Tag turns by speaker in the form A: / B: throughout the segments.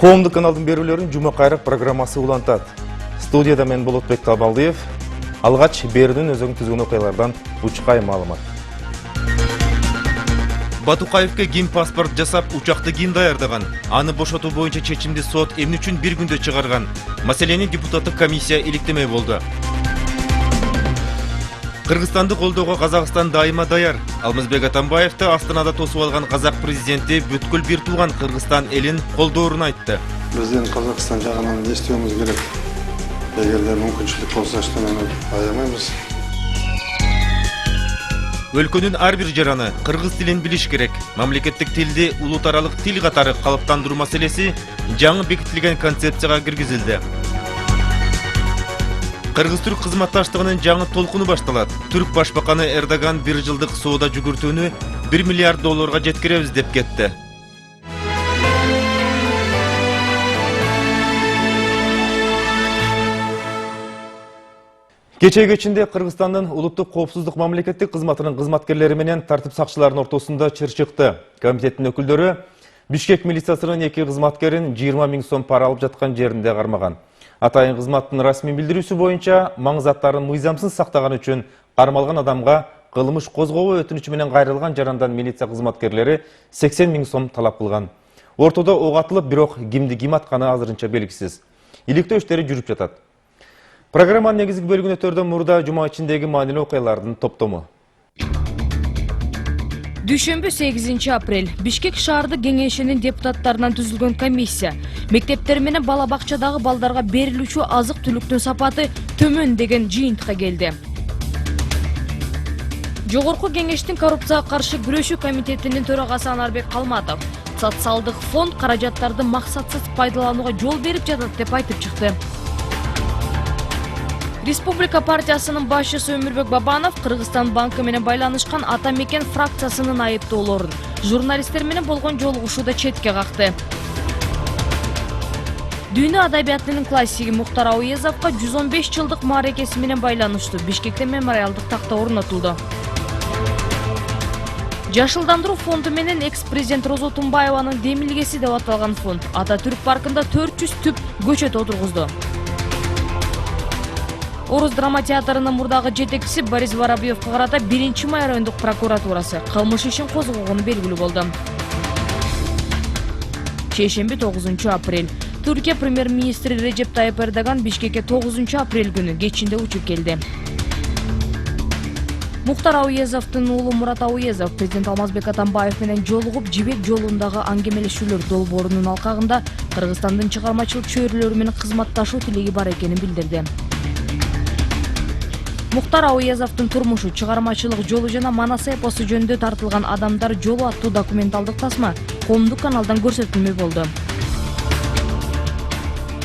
A: Коомдук каналдын берүүлөрүн Жума кайрак программасы улантат. Студияда мен Болотбек Табалдиев. Алгач берүүнүн өзүң түзгөн окуялардан учкай маалымат. Батукаевке ким паспорт жасап, учакты ким даярдаган? Аны бошотуу боюнча чечимди сот эмне үчүн бир күндө чыгарган? Маселени депутаттык комиссия иликтемей болду. Кыргызстанды колдоого Казакстан дайыма даяр. Алмазбек Атамбаевди Астанада тосуп алган казак президенти бүткүл бир тууган Кыргызстан элин колдоорун айтты.
B: Бизден Казакстан жагынан эстөбүз керек. Эгерде мүмкүнчүлүк болсо эчтенени аямайбыз.
A: Өлкөнүн ар бир жараны кыргыз тилин билиш керек. Мамлекеттик тилди улут аралык тил катары калыптандыруу маселеси жаңы бекитилген концепцияга киргизилди. Кыргыз-түрк кызматташтыгынын жаңы толкуну башталат. Түрк башбаканы Эрдоган бир жылдык соода жүгүртүүнү 1 миллиард долларга жеткиребиз деп кетти. Кече Кыргызстандын улуттук коопсуздук мамлекеттик кызматынын кызматкерлери менен тартип сакчыларынын ортосунда чыр чыкты. Комитеттин өкүлдөрү Бишкек милициясынын 2 кызматкерин 20 000 сом пара алып жаткан жеринде кармаган. Атайын кызматтын расмий билдирүүсү боюнча маң заттарын мыйзамсыз сактаган үчүн кармалган адамга кылмыш козгоого өтүнүчү менен кайрылган жарандан милиция кызматкерлери 80 000 сом талап кылган. Ортодо ок атылып, бирок кимди ким атканы азырынча белгисиз. Иликтөө иштери жүрүп жатат. Программанын негизги бөлүгүнө өтөрдөн мурда жума ичиндеги маанилүү окуялардын топтому.
C: Дүшөмбү 8 апрель Бишкек шаардык кеңешинин депутаттарынан түзүлгөн комиссия мектептер менен бала бакчадагы балдарга берилүүчү азык-түлүктүн сапаты төмөн деген жыйынтыкка келди. Жогорку кеңештин коррупцияга каршы күрөшүү комитетинин төрагасы Анарбек Калматов социалдык фонд каражаттарды максатсыз пайдаланууга жол берип жатат деп айтып чыкты. Республика партиясынын башчысы Өмүрбек Бабанов Кыргызстан банкы менен байланышкан Ата Мекен фракциясынын айыптоолорун журналисттер менен болгон жолугушууда четке какты. Дүйнө адабиятынын классиги Мухтар Ауезовго 115 жылдык мааракеси менен байланыштуу Бишкекте мемориалдык такта орнотулду. Жашылдандыруу фонду менен экс-президент Розо Тумбаеванын демилгеси деп аталган фонд Ататүрк паркында 400 түп көчөт отургузду. Орус драма театрынын мурдагы жетекчиси Борис Воробьевго карата 1-май райондук прокуратурасы кылмыш ишин козгогону белгилүү болду. Шейшемби 9 апрель Түркия премьер-министри Режеп Тайып Эрдоган Бишкекке 9 апрель күнү кечинде учуп келди. Мухтар Ауезовдун уулу Мурат Ауезов президент Алмазбек Атамбаев менен жолугуп жибек жолундагы аңгемелешүүлөр долбоорунун алкагында Кыргызстандын чыгармачылык чөйрөлөрү менен кызматташуу тилеги бар экенин билдирди. Мухтар Ауезовдун турмушу, чыгармачылык жолу жана Манас эпосу жөнүндө тартылган адамдар жолу аттуу документалдык тасма коомдук каналдан көрсөтүлмөй болду.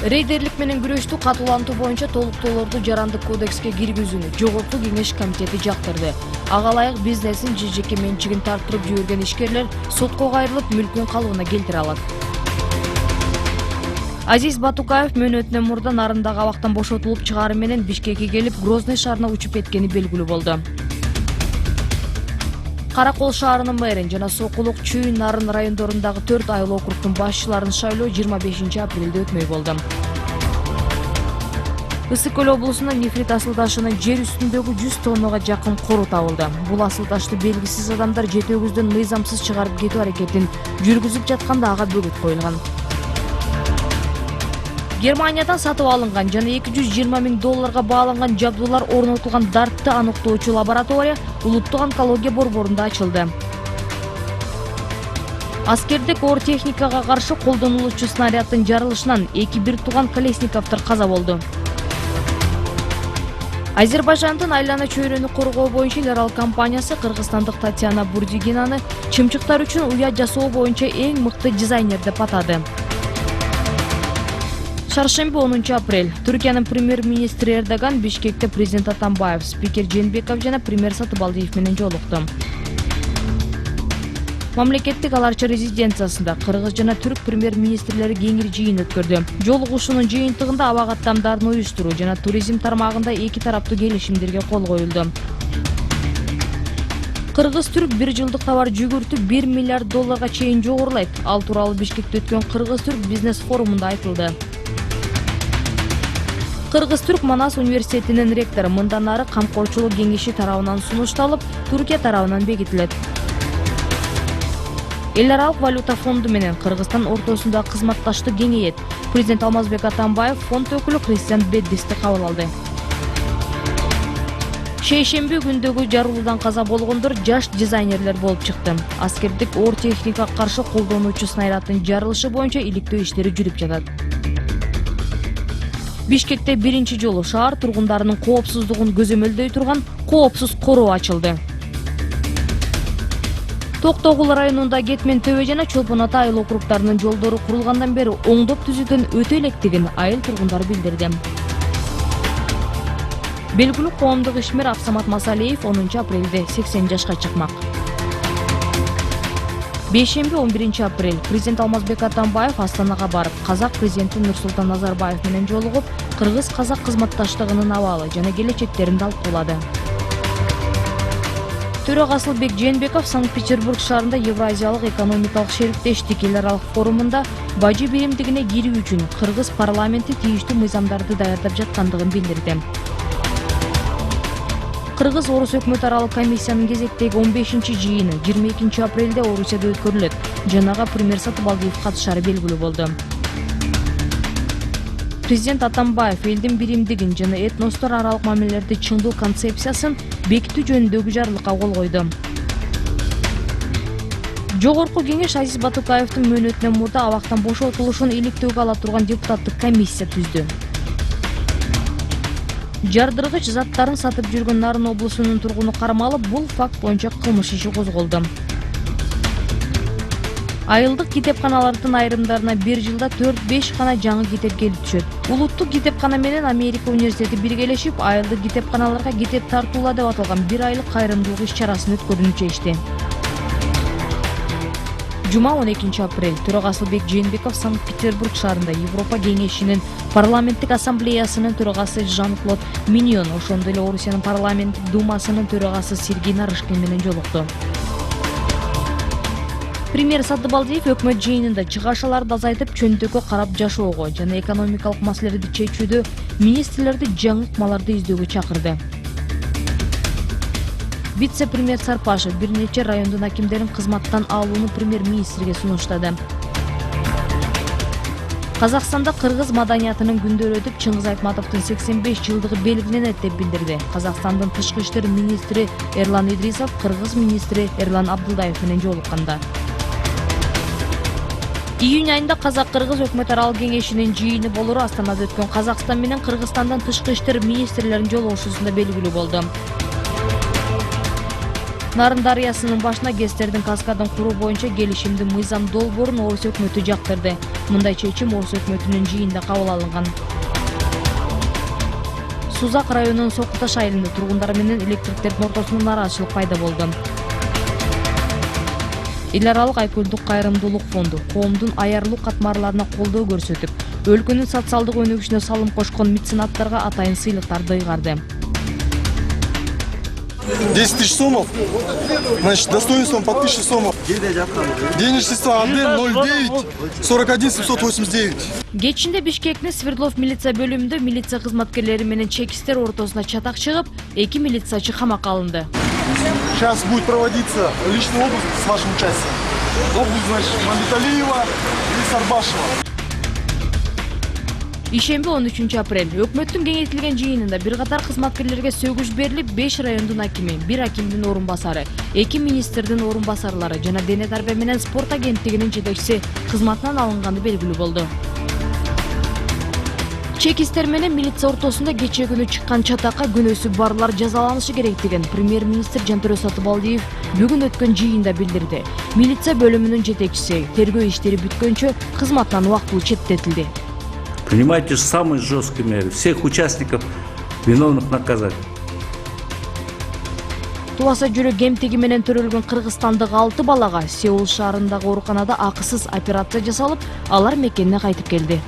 C: Рейдерлик менен күрөштү катуулантуу боюнча толуктоолорду жарандык кодекске киргизүүнү Жогорку кеңеш комитети жактырды. Ага ылайык бизнесин жеке менчигин тарттырып жиберген ишкерлер сотко кайрылып, мүлкүн калыбына келтире алат. Азиз Батукаев мөөнөтүнөн мурда нарындагы абактан бошотулуп чыгаары менен Бишкекке келип, Грозный шаарына учуп кеткени белгилүү болду. Каракол шаарынын мэрин жана Сокулук, Чүйүн, Нарын райондорундагы 4 айыл округдун башчыларын шайлоо 25 апрелде өтмөй болду. Ысык Көл облусунун Нефрит асыл ташынын жер үстүндөгү 100 тоннага жакын кору табылды. Бул асыл ташты белгисиз адамдар жетөөгүздөн мыйзамсыз чыгарып кетүү аракетин жүргүзүп жатканда ага бөгөт коюлган. Германиядан сатып алынган жана 220 000 долларга бааланган жабдуулар орнотулган дартты аныктоочу лаборатория улуттук онкология борборунда ачылды. Аскердик оор техникага каршы колдонулуучу снаряддын жарылышынан 2 бир тууган Колесниковдор каза болду. Азербайжандын айлана чөйрөнү коргоо боюнча эл аралык компаниясы кыргызстандык Татьяна Бурдигинаны чымчыктар үчүн уя жасоо боюнча эң мыкты дизайнер деп атады. Чаршемби 10 апрель Түркиянын премьер-министри Эрдоган Бишкекте президент Атамбаев, спикер Жээнбеков жана премьер Сатыбалдиев менен жолукту. Мамлекеттик аларчы резиденциясында кыргыз жана түрк премьер-министрлери кеңири жыйын өткөрдү. Жолугушуунун жыйынтыгында аба каттамдарын уюштуруу жана туризм тармагында эки тараптуу келишимдерге кол коюлду. Кыргыз-түрк бир жылдык товар жүгүртү 1 миллиард долларга чейин жогорулайт. Ал тууралуу Бишкекте өткөн Кыргыз-түрк бизнес форумунда айтылды. Кыргыз-түрк Манас университетинин ректору мындан ары камкорчулук кеңеши тарабынан сунушталып, Түркия тарабынан бекитилет. Эл аралык валюта фонду менен Кыргызстан ортосунда кызматташтык кеңейет. Президент Алмазбек Атамбаев фонд өкүлү Кристиан Беддисти кабыл алды. Шейшемби күндөгү жарылуудан каза болгондор жаш дизайнерлер болуп чыкты. Аскердик оор техникага каршы колдонуучу снаряддын жарылышы боюнча иликтөө иштери жүрүп жатат. Бишкекте биринчи жолу шаар тургундарынын коопсуздугун көзөмөлдөй турган коопсуз короо ачылды. Токтогул районунда Кетмен Төбө жана Чолпон Ата айыл округдарынын жолдору курулгандан бери оңдоп түзүүдөн өтө электигин айыл тургундары билдирди. Белгилүү коомдук ишмер Абсамат Масалиев 10 апрелде 80 жашка чыкмак. Бейшемби 11 апрель президент Алмазбек Атамбаев Астанага барып, казак президенти Нурсултан Назарбаев менен жолугуп, кыргыз-казак кызматташтыгынын абалы жана келечектерин талкуулады. Төрөгасы Асылбек Жээнбеков Санкт-Петербург шаарында Евразиялык экономикалык шериктештик эл аралык форумунда бажы биримдигине кирүү үчүн кыргыз парламенти тийиштүү мыйзамдарды даярдап жаткандыгын билдирди. Кыргыз-Орус өкмөт аралык комиссиянын кезектеги 15-жыйыны 22 апрелде Орусияда өткөрүлөт. Жанага премьер Сатыбалдиев катышары белгилүү болду. Президент Атамбаев элдин биримдигин жана этностор аралык мамилелерди чыңдоо концепциясын бекитүү жөнүндөгү жарлыкка кол койду. Жогорку кеңеш Азиз Батукаевдин мөөнөтүнөн мурда абактан бошотулушун иликтөөгө ала турган депутаттык комиссия түздү. Жардыргыч заттарын сатып жүргөн Нарын облусунун тургуну кармалып, бул факт боюнча кылмыш иши козголду. Айылдык китепканалардын айрымдарына бир жылда 4-5 гана жаңы китеп келип түшөт. Улуттук китепкана менен Америка университети биргелешип, айылдык китепканаларга китеп тартуулаа деп аталган 1 айлык кайрымдуулук иш-чарасын өткөрүүнү чечти. Жума 12 апрель төрөгасы Асылбек Жээнбеков Санкт-Петербург шаарында Европа кеңешинин парламенттик ассамблеясынын төрөгасы Жан-Клод Миньон, ошондой эле Орусиянын парламенттик думасынын төрөгасы Сергей Нарышкин менен жолукту. Премьер Сатыбалдиев өкмөт жыйынында чыгашаларды азайтып, чөнтөккө карап жашоого жана экономикалык маселелерди чечүүдө министрлерди жаңы ыкмаларды издөөгө чакырды. Вице-премьер Сарпашев бир нече райондун акимдерин кызматтан алууну премьер-министрге сунуштады. Казакстанда кыргыз маданиятынын күндөрү өтүп, Чыңгыз Айтматовдун 85 жылдыгы белгиленет деп билдирди. Казакстандын тышкы иштер министри Эрлан Идрисов кыргыз министри Эрлан Абдулдаев менен жолукканда. Июнь айында Казак-Кыргыз өкмөт аралык кеңешинин жыйыны болору Астанада өткөн Казакстан менен Кыргызстандын тышкы иштер министрлеринин жолугушуусунда белгилүү болду. Нарын дарыясынын башына ГЭСтердин каскадын куруу боюнча келишимдин мыйзам долбоорун Орус өкмөтү жактырды. Мындай чечим Орус өкмөтүнүн жыйынында кабыл алынган. Сузак районунун Сокуташ айылында тургундар менен электриктердин ортосунда нааразычылык пайда болду. Эл аралык айкөлдүк кайрымдуулук фонду коомдун аярлуу катмарларына колдоо көрсөтүп, өлкөнүн социалдык өнүгүшүнө салым кошкон меценаттарга атайын сыйлыктарды ыйгарды.
D: 10 тысяч сомов, значит, достоинством по 1000 сомов. Денежные средства АД 09 41 789.
C: Кечинде Бишкектин Свердлов милиция бөлүмүндө милиция кызматкерлери менен чекистер ортосуна чатак чыгып, 2 милициячы камакка алынды.
D: Сейчас будет проводиться личный обыск с вашим участием. Обыск, значит, Мамбеталиева и Сарбашева.
C: Ишемби 13 апрель өкмөттүн кеңейтилген жыйынында бир катар кызматкерлерге сөгүш берилип, 5 райондун акими, 1 акимдин орун басары, 2 министрдин орун басарлары жана дене тарбия менен спорт агенттигинин жетекчиси кызматынан алынганы белгилүү болду. Чекистер менен милиция ортосунда кечээ күнү чыккан чатакка күнөөсү барлар жазаланышы керектигин премьер-министр Жантөрө Сатыбалдиев бүгүн өткөн жыйында билдирди. Милиция бөлүмүнүн жетекчиси тергөө иштери бүткөнчө кызматтан убактылуу четтетилди.
E: Принимайте самые жесткие меры. Всех участников виновных наказать.
C: Туаса жүрөк кемтиги менен төрөлгөн кыргызстандык 6 балага Сеул шаарындагы ооруканада акысыз операция жасалып, алар мекенине кайтып келди.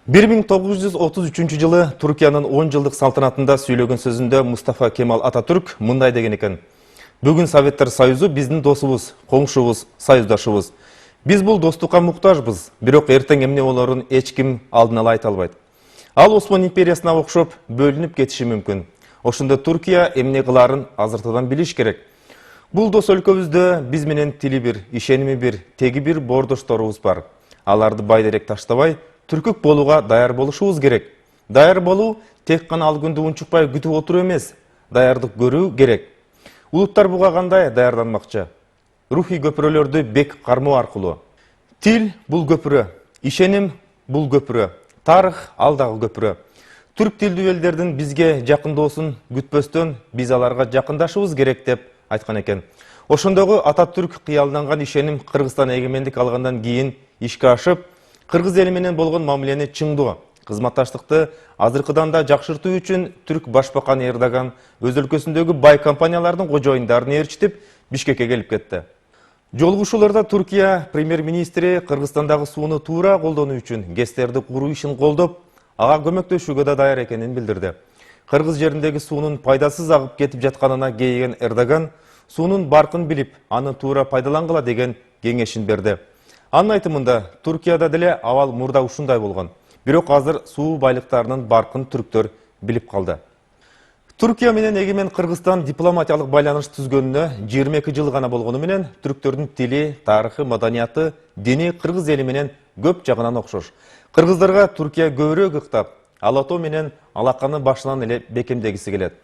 A: 1933 жылы Түркияның 10 жылдық салтанатында сөйлеген сөзінде Мустафа Кемал Ататүрк мындай деген екен. Бүгін Советтер Союзу біздің досыбыз, қоңшыбыз, союздашыбыз. Біз бұл достыққа мұқтажбыз, бирок ертең эмне оларын ешкім алдын ала айта албайт. Ал Осман империясына окшоп бөлініп кетиши мүмкін. Ошондо Түркия эмне кыларын азыртадан билиш керек. Бұл дос өлкөбүздө биз менен тили бир, ишеними бир, теги бир боордошторубуз бар. Аларды байдерек таштабай, түркүк болуға даяр болушубуз керек. Даяр болуу тек қана ал күндү унчукпай күтүп отуруу эмес, даярдык көрүү керек. Улуттар буга кандай даярданмакчы? Рухий көпүрөлөрдү бек кармоо аркылуу. Тил бул көпүрө, ишеним бул көпүрө, тарых ал дагы көпүрө. Түрк тилдүү элдердин бизге жакындоосун күтпөстөн биз аларга жакындашыбыз керек деп айткан экен. Ошондогу Ататүрк кыялданган ишеним Кыргызстан эгемендик алгандан кийин ишке ашып, Кыргыз эли менен болгон мамилени чыңдоо, кызматташтыкты азыркыдан да жакшыртуу үчүн түрк башбаканы Эрдоган өз өлкөсүндөгү бай компаниялардын кожоюндарын ээрчитип Бишкекке келип кетти. Жолугушууларда Түркия премьер-министри Кыргызстандагы сууну туура колдонуу үчүн ГЭСтерди куруу ишин колдоп, ага көмөктөшүүгө да даяр экенин билдирди. Кыргыз жериндеги суунун пайдасыз агып кетип жатканына кейиген Эрдоган суунун баркын билип, аны туура пайдалангыла деген кеңешин берди. Анын айтымында Түркияда деле абал мурда ушундай болгон. Бирок азыр суу байлыктарынын баркын түрктөр билип калды. Түркия менен эгемен Кыргызстан дипломатиялык байланыш түзгөнүнө 22 жыл гана болгону менен түрктөрдүн тили, тарыхы, маданияты, дини кыргыз эли менен көп жагынан окшош. Кыргыздарга Түркия көбүрөөк ыктап, алато менен алаканы башынан эле бекемдегиси келет.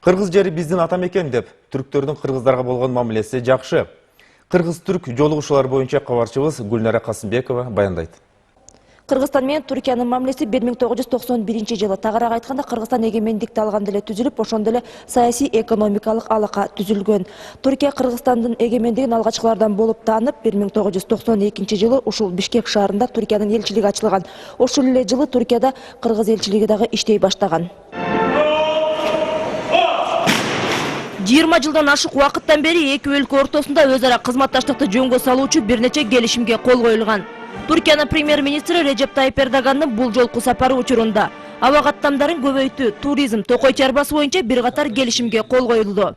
A: Кыргыз жери биздин ата мекен деп, түрктөрдүн кыргыздарга болгон мамилеси жакшы. Кыргыз-түрк жолугушуулар боюнча кабарчыбыз Гүлнара Касымбекова баяндайт.
F: Кыргызстан менен Түркиянын мамилеси 1991 жылы, тагыраак айтканда Кыргызстан эгемендикти алганда эле түзүлүп, ошондо эле саясий экономикалык алака түзүлгөн. Түркия Кыргызстандын эгемендигин алгачкылардан болуп таанып, 1992 жылы ушул Бишкек шаарында Түркиянын элчилиги ачылган. Ошол эле жылы Түркияда Кыргыз элчилиги дагы иштей баштаган. 20 жылдан ашык убакыттан бери эки өлкө ортосунда өз ара кызматташтыкты жөнгө салуучу бир нече келишимге кол коюлган. Түркиянын премьер-министри Режеп Тайип Эрдогандын бул жолку сапары учурунда аба каттамдарын көбөйтүү, туризм, токой чарбасы боюнча бир катар келишимге кол коюлду.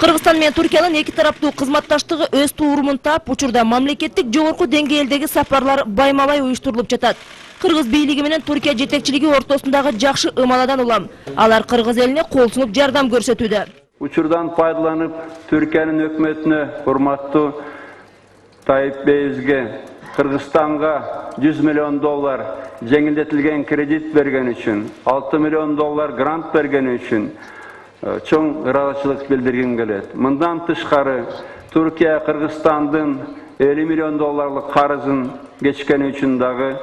F: Кыргызстан менен Түркиянын эки тараптуу кызматташтыгы өз туурумун таап, учурда мамлекеттик жогорку деңгээлдеги сапарлар байма-бай уюштурулуп жатат. Кыргыз бийлиги менен Түркия жетекчилиги ортосундагы жакшы ымаладан улам. Алар Кыргыз элине кол сунуп жардам көрсөтүүдө.
G: Учурдан пайдаланып, Түркиянын өкмөтүнө урматтуу Тайип Бейизге Кыргызстанга $100 миллион жеңилдетилген кредит берген үчүн, $6 миллион грант берген үчүн чоң ыраазычылык билдиргим келет. Мындан тышкары Түркия Кыргызстандын $50 миллион карызын кечкени үчүн дагы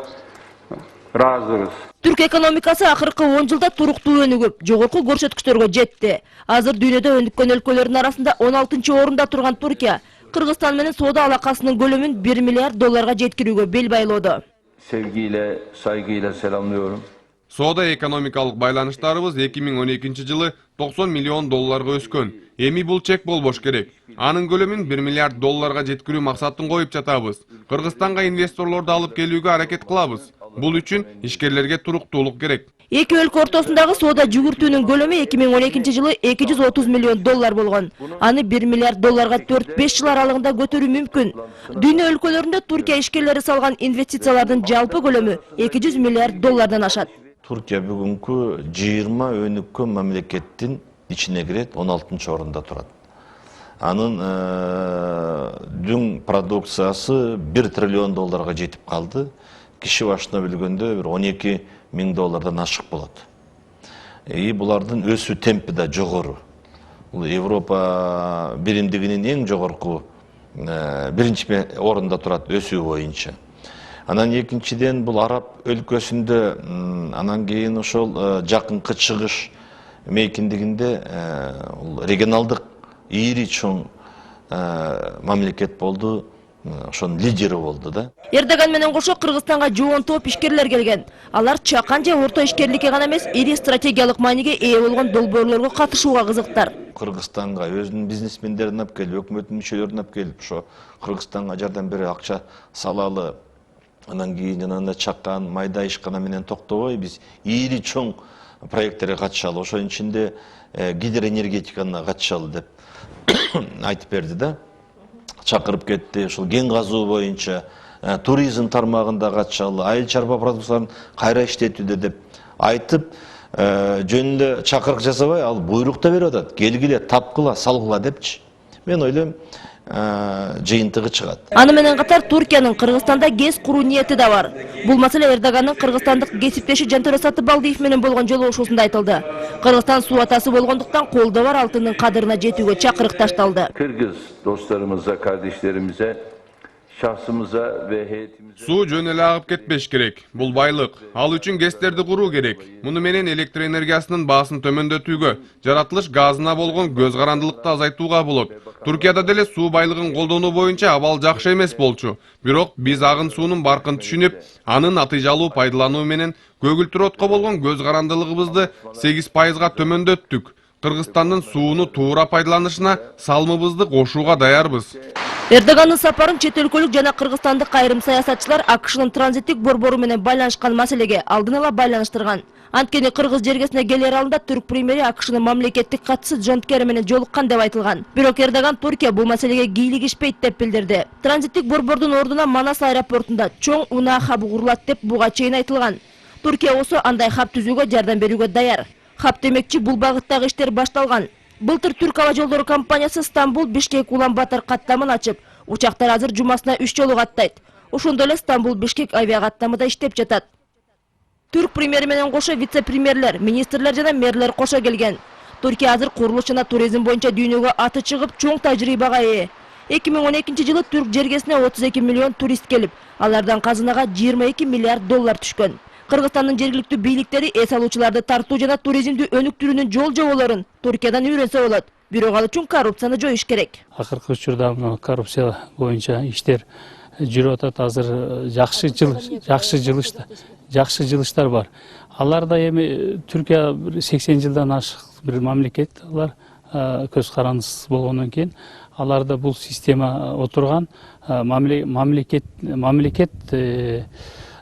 G: разыбыз.
F: Түрк экономикасы акыркы 10 жылда туруктуу өнүгүп, жогорку көрсөткүчтөргө жетти. Азыр дүйнөдө өнүккөн өлкөлөрдүн арасында 16-орунда турган Түркия Кыргызстан менен соода алакасынын көлөмүн $1 миллиард жеткирүүгө бел байлоодо.
G: Sevgiyle, saygıyla selamlıyorum.
H: Соода экономикалык байланыштарыбыз 2012 жылы $90 миллион өскөн. Эми бул чек болбош керек. Анын көлөмүн $1 миллиард жеткирүү максатын коюп жатабыз. Кыргызстанга инвесторлорду алып келүүгө аракет кылабыз. Бул үчүн ишкерлерге туруктуулук керек.
F: Эки өлкө ортосундагы соода жүгүртүүнүн көлөмү 2012 жылы $230 миллион болгон. Аны $1 миллиард 4-5 жыл аралыгында көтөрүү мүмкүн. Дүйнө өлкөлөрүндө Түркия ишкерлери салган инвестициялардын жалпы көлөмү $200 миллиард ашат.
I: Түркия бүгүнкү 20 өнүккөн мамлекеттин ичине кирет, 16-орунда турат. Анын дүң продукциясы $1 триллион жетип калды. Киши башына билгөндө бир $12 миң ашык болот. Булардын өсүү темпи да жогору. Бул Европа биримдигинин эң жогорку биринчи орунда турат өсүү боюнча. Анан экинчиден бул араб өлкөсүндө, анан кийин ошол жакынкы чыгыш мейкиндигинде регионалдык ири чоң мамлекет болду. Ошонун лидери болду да.
F: Эрдоган менен кошо Кыргызстанга жоон топ ишкерлер келген. Алар чакан же орто ишкерликке гана эмес, ири стратегиялык мааниге ээ болгон долбоорлорго катышууга кызыктар.
I: Кыргызстанга өзүнүн бизнесмендерин алып келип, өкмөттүн мүчөлөрүн алып келип, ошо Кыргызстанга жардам бере акча салалы. Анан кийин жанагындай чакан, майда ишкана менен токтобой биз ийри чоң проекттерге катышалы, ошонун ичинде гидроэнергетиканы катышалы деп айтып берди да. Чакырып кетти, ушул кен казуу боюнча туризм тармагында катышалы, айыл чарба продукцияларын кайра иштетүүдө деп айтып, жөн эле чакырык жасабай, ал буйрук да берип атат. Келгиле, тапкыла, салгыла депчи. Мен ойлойм, жыйынтыгы чыгат.
F: Аны менен катар Туркиянын Кыргызстанда ГЭС куруу ниети да бар. Бул маселе Эрдоганның кыргызстандык кесиптеши Жантөре Сатыбалдиев менен болгон жолугушуусунда айтылды. Кыргызстан суу атасы болгондуктан колдо бар алтындын кадырына жетүүгө чакырык ташталды.
G: Kırgız dostlarımıza, kardeşlerimize, şahsımıza ve heyetimize...
H: Суу жөн эле агып кетпеш керек. Бул байлык. Ал үчүн ГЭСтерди куруу керек. Муну менен электр энергиясынын баасын төмөндөтүүгө, жаратылыш газына болгон көз карандылыкты азайтууга болот. Туркияда деле суу байлыгын колдонуу боюнча абал жакшы эмес болчу. Бирок биз агын суунун баркын түшүнүп, анын натыйжалуу пайдалануу менен көгүлтүр отко болгон көз карандылыгыбызды 8%га төмөндөттүк. Кыргызстандын сууну туура пайдаланышына салымыбызды кошууга даярбыз.
F: Эрдоганның сапарын чет өлкөлүк жана кыргызстандык айрым саясатчылар АКШнын транзиттик борбору менен байланышкан маселеге алдын ала байланыштырган. Анткени кыргыз жергесине келер алдында түрк премьери АКШнын мамлекеттик катчысы Джон Керри менен жолуккан деп айтылган. Бирок Эрдоган Туркия бул маселеге кийлигишпейт деп билдирди. Транзиттик борбордун ордуна Манас аэропортунда чоң унаа хабы курулат деп буга чейин айтылган. Туркия болсо андай хаб түзүүгө жардам берүүгө даяр. Хаб демекчи бул багыттагы иштер башталган. Былтыр Түрк Ава жолдору компаниясы Стамбул, Бишкек, Улан-Батор каттамын ачып, учактар азыр жумасына 3 жолу каттайт. Ошондой эле Стамбул, Бишкек авиакаттамы да иштеп жатат. Түрк премьери менен кошо вице-премьерлер, министрлер жана мэрлер кошо келген. Туркия азыр курулуш жана туризм боюнча дүйнөгө аты чыгып, чоң тажрыйбага ээ. 2012 жылы түрк жергесине 32 миллион турист келип, алардан казынага 22 миллиард доллар түшкөн. Кыргызстандын жергиликтүү бийликтери эс алуучуларды тартуу жана туризмди өнүктүрүүнүн жол жоболорун Туркиядан үйрөнсө болот. Бирок ал үчүн коррупцияны жоюш керек.
J: Акыркы учурда коррупция боюнча иштер жүрүп атат. Азыр жакшы жылыштар бар. Алар да эми Түркия 80 жылдан ашык бир мамлекет. Алар көз карандысыз болгондон кийин аларда бул система отурган мамлекет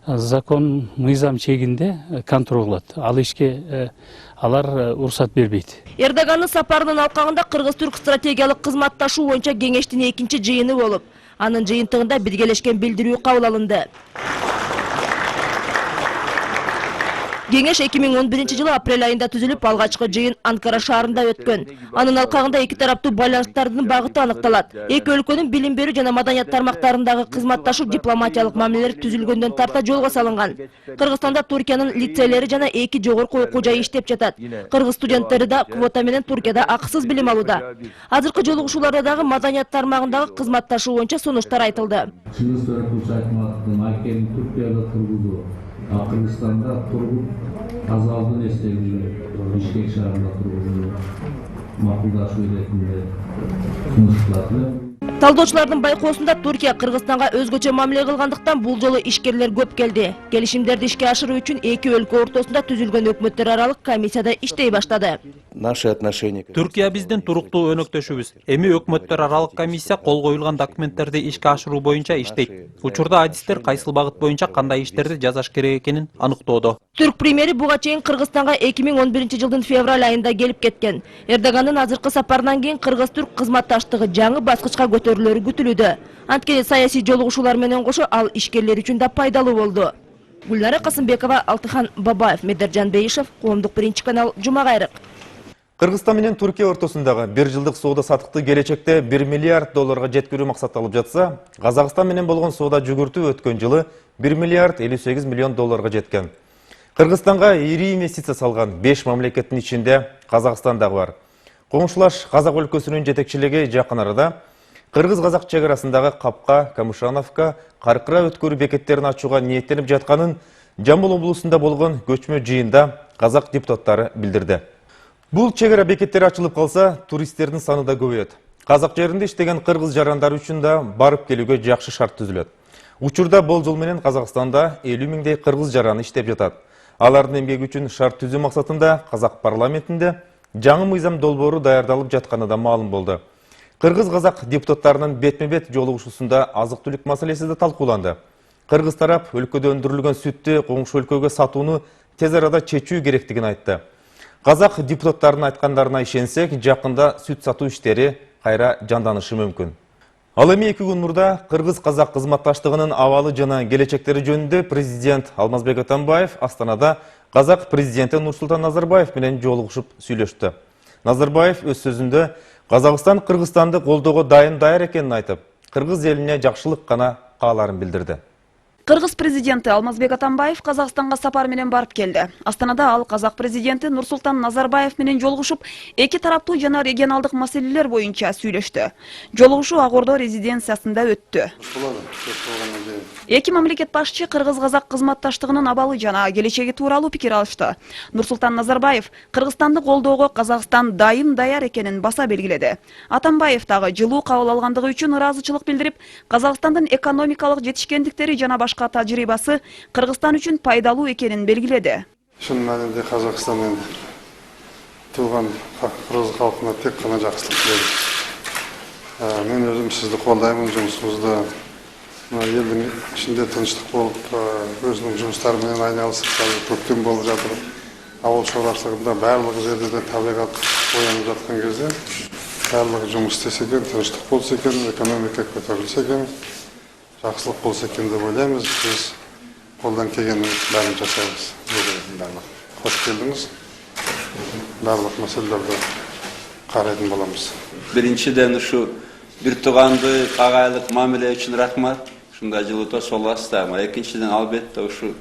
J: закон мыйзам чегинде контроль кылат. Ал ишке алар уруксат бербейт.
F: Эрдоганның сапарынын алкагында Кыргыз-Түрк стратегиялык кызматташуу боюнча кеңештин 2-чи жыйыны болуп, анын жыйынтыгында биргелешкен билдирүү кабыл алынды. Кеңеш 2011 жылы апрель айында түзүлүп, алгачкы жыйын Анкара шаарында өткөн. Анын алкагында эки тараптуу байланыштардын багыты аныкталат. Эки өлкөнүн билим берүү жана маданият тармактарындагы кызматташуу дипломатиялык мамилелер түзүлгөндөн тарта жолго салынган. Кыргызстанда Туркиянын лицейлери жана 2 жогорку окуу жайы иштеп жатат. Кыргыз студенттери да квота менен Туркияда акысыз билим алууда. Азыркы жолугушууларда дагы маданият тармагындагы кызматташуу боюнча сунуштар айтылды.
K: Кыргызстанда тургуп азалдын эстегине Бишкек шаарында тургузуу макулдашуу иретинде сунушталды.
F: Талдоочулардын байкоосунда Туркия Кыргызстанга өзгөчө мамиле кылгандыктан бул жолу ишкерлер көп келди. Келишимдерди ишке ашыруу үчүн эки өлкө ортосунда түзүлгөн өкмөттөр аралык комиссияда иштей баштады.
L: Түркия биздин туруктуу өнөктөшүбүз. Эми өкмөттөр аралык комиссия кол коюлган документтерди ишке ашыруу боюнча иштейт. Учурда адистер кайсыл багыт боюнча кандай иштерди жасаш керек экенин аныктоодо.
F: Түрк премьери буга чейин Кыргызстанга 2011 жылдын февраль айында келип кеткен. Эрдогандын азыркы сапарынан кийин Кыргыз-Түрк кызматташтыгы жаңы баскычка көтөрүлөрү күтүлүүдө. Анткени саясий жолугушуулар менен кошо ал ишкерлер үчүн да пайдалуу болду. Гүлнара Касымбекова, Алтыхан Бабаев, Медержан Бейишев, Коомдук биринчи канал, Жума кайрык.
A: Кыргызстан менен Түркия ортосундагы 1 жылдык соода саттыкты келечекте 1 миллиард долларга жеткирүү максатталып жатса, Казакстан менен болгон соода жүгүртүү өткөн жылы 1 миллиард 58 миллион долларга жеткен. Кыргызстанга ири инвестиция салган 5 мамлекеттин ичинде Казакстан дагы бар. Коңшулаш Казак өлкөсүнүн жетекчилиги жакын арада Кыргыз-Казак чек арасындагы Капка, Камышановка, Каркыра өткөрүү бекеттерин ачууга ниеттенип жатканын Жамбыл облусунда болгон көчмө жыйында казак депутаттары билдирди. Бул чек ара бекеттери ачылып калса, туристтердин саны да көбөйөт. Казак жеринде иштеген кыргыз жарандары үчүн да барып келүүгө жакшы шарт түзүлөт. Учурда болжол менен Казакстанда 50 миңдей кыргыз жараны иштеп жатат. Алардын эмгеги үчүн шарт түзүү максатында Казак парламентинде жаңы мыйзам долбоору даярдалып жатканы да маалым болду. Кыргыз-казак депутаттарынын бетме-бет жолугушуусунда азык-түлүк маселеси да талкууланды. Кыргыз тарап өлкөдө өндүрүлгөн сүттү коңшу өлкөгө сатууну тез арада чечүү керектигин айтты. Казак депутаттарынын айткандарына ишенсек, жакында сүт сатуу иштери кайра жанданышы мүмкүн. Ал эми 2 күн мурда Кыргыз-казак кызматташтыгынын абалы жана келечектери жөнүндө президент Алмазбек Атамбаев Астанада казак президенти Нурсултан Назарбаев менен жолугушуп сүйлөштү. Назарбаев өз сөзүндө Казакстан Кыргызстанды колдоого даяр экенин айтып, кыргыз элине жакшылык гана кааларын билдирди.
M: Кыргыз президенти Алмазбек Атамбаев Казакстанга сапар менен барып келди. Астанада ал казак президенти Нурсултан Назарбаев менен жолугушуп, эки тараптуу жана регионалдык маселелер боюнча сүйлөштү. Жолугушуу Ак Ордо резиденциясында өттү. Эки мамлекет башчы кыргыз-казак кызматташтыгынын абалы жана келечеги тууралуу пикир алышты. Нурсултан Назарбаев Кыргызстанды колдоого Казакстан даяр экенин баса белгиледи. Атамбаев дагы жылуу кабыл алгандыгы үчүн ыраазычылык билдирип, Казакстандын экономикалык жетишкендиктери жана башка тажрыйбасы Кыргызстан үчүн пайдалуу экенин белгиледи.
B: Шын мәнінде Қазақстан енді туған қырғыз халқына тек қана жақсылық тілеймін. Мен өзім сізді қолдаймын, жұмысыңызды елдің ішінде тыныштық болып, өзінің жұмыстарымен айналысып, көктем болып жатыр. Ауыл шаруашылығында барлық жерде де табиғат оянып жатқан кезде барлығы жұмыс істесе екен, тыныштық болса екен, экономика көтерілсе екен, жақсылық болса екен деп ойлаймыз. Біз қолдан келгеннің бәрін жасаймыз. Қош келдіңіз. Барлық мәселелерді қарайтын боламыз.
N: Біріншіден ушу bir туғанды ағайлық мамиле үшін рахмат. Шундай жылыта соластама. Екіншіден албетте ушу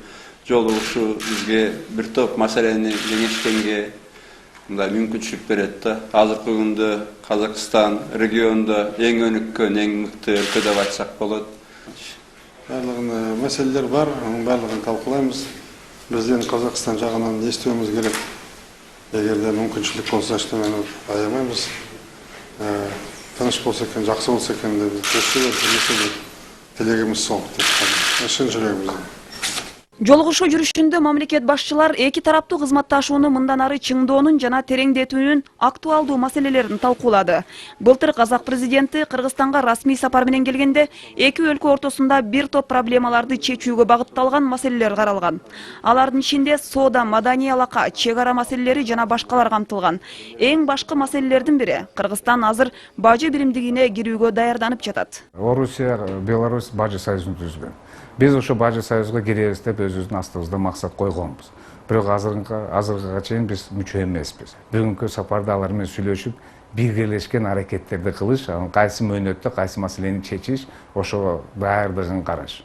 N: жолугушуу бизге bir топ маселени кеңешкенге мындай мүмкүнчүлүк берет. Азыркы күндө Казакстан региондо эң өнүккөн, эң мыкты өлкө деп айтсак болот.
B: Барлығын мәселелер бар, оның барлығын талқылаймыз. Бізден Қазақстан жағынан естуіміз керек. Егерде мүмкіншілік болса, ештеңені аямаймыз. Тыныш болса екен, жақсы болса екен деп тілегіміз сол. Шын жүрегімізден.
M: Жолугушуу жүрүшүндө мамлекет башчылар эки тараптуу кызматташууну мындан ары чыңдоонун жана тереңдетүүнүн актуалдуу маселелерин талкуулады. Былтыр казак президенти Кыргызстанга расмий сапар менен келгенде эки өлкө ортосунда bir топ проблемаларды чечүүгө багытталган маселелер каралган. Алардын ичинде соода, маданий алака, чек ара маселелери жана башкалар камтылган. Эң башкы маселелердин бири Кыргызстан азыр бажы биримдигине кирүүгө даярданып жатат.
O: Орусия, Беларусь бажы союзун түзгөн. Biz ошо бажы союзга киребиз деп өзүбүздүн астыбызда максат койгонбуз. Бирок азыркыга чейин биз мүчө эмеспиз. Бүгүнкү сапарда алар менен сүйлөшүп, биргелешкен аракеттерди кылыш, кайсы мөөнөттө кайсы маселени чечиш, ошого баардыгын караш.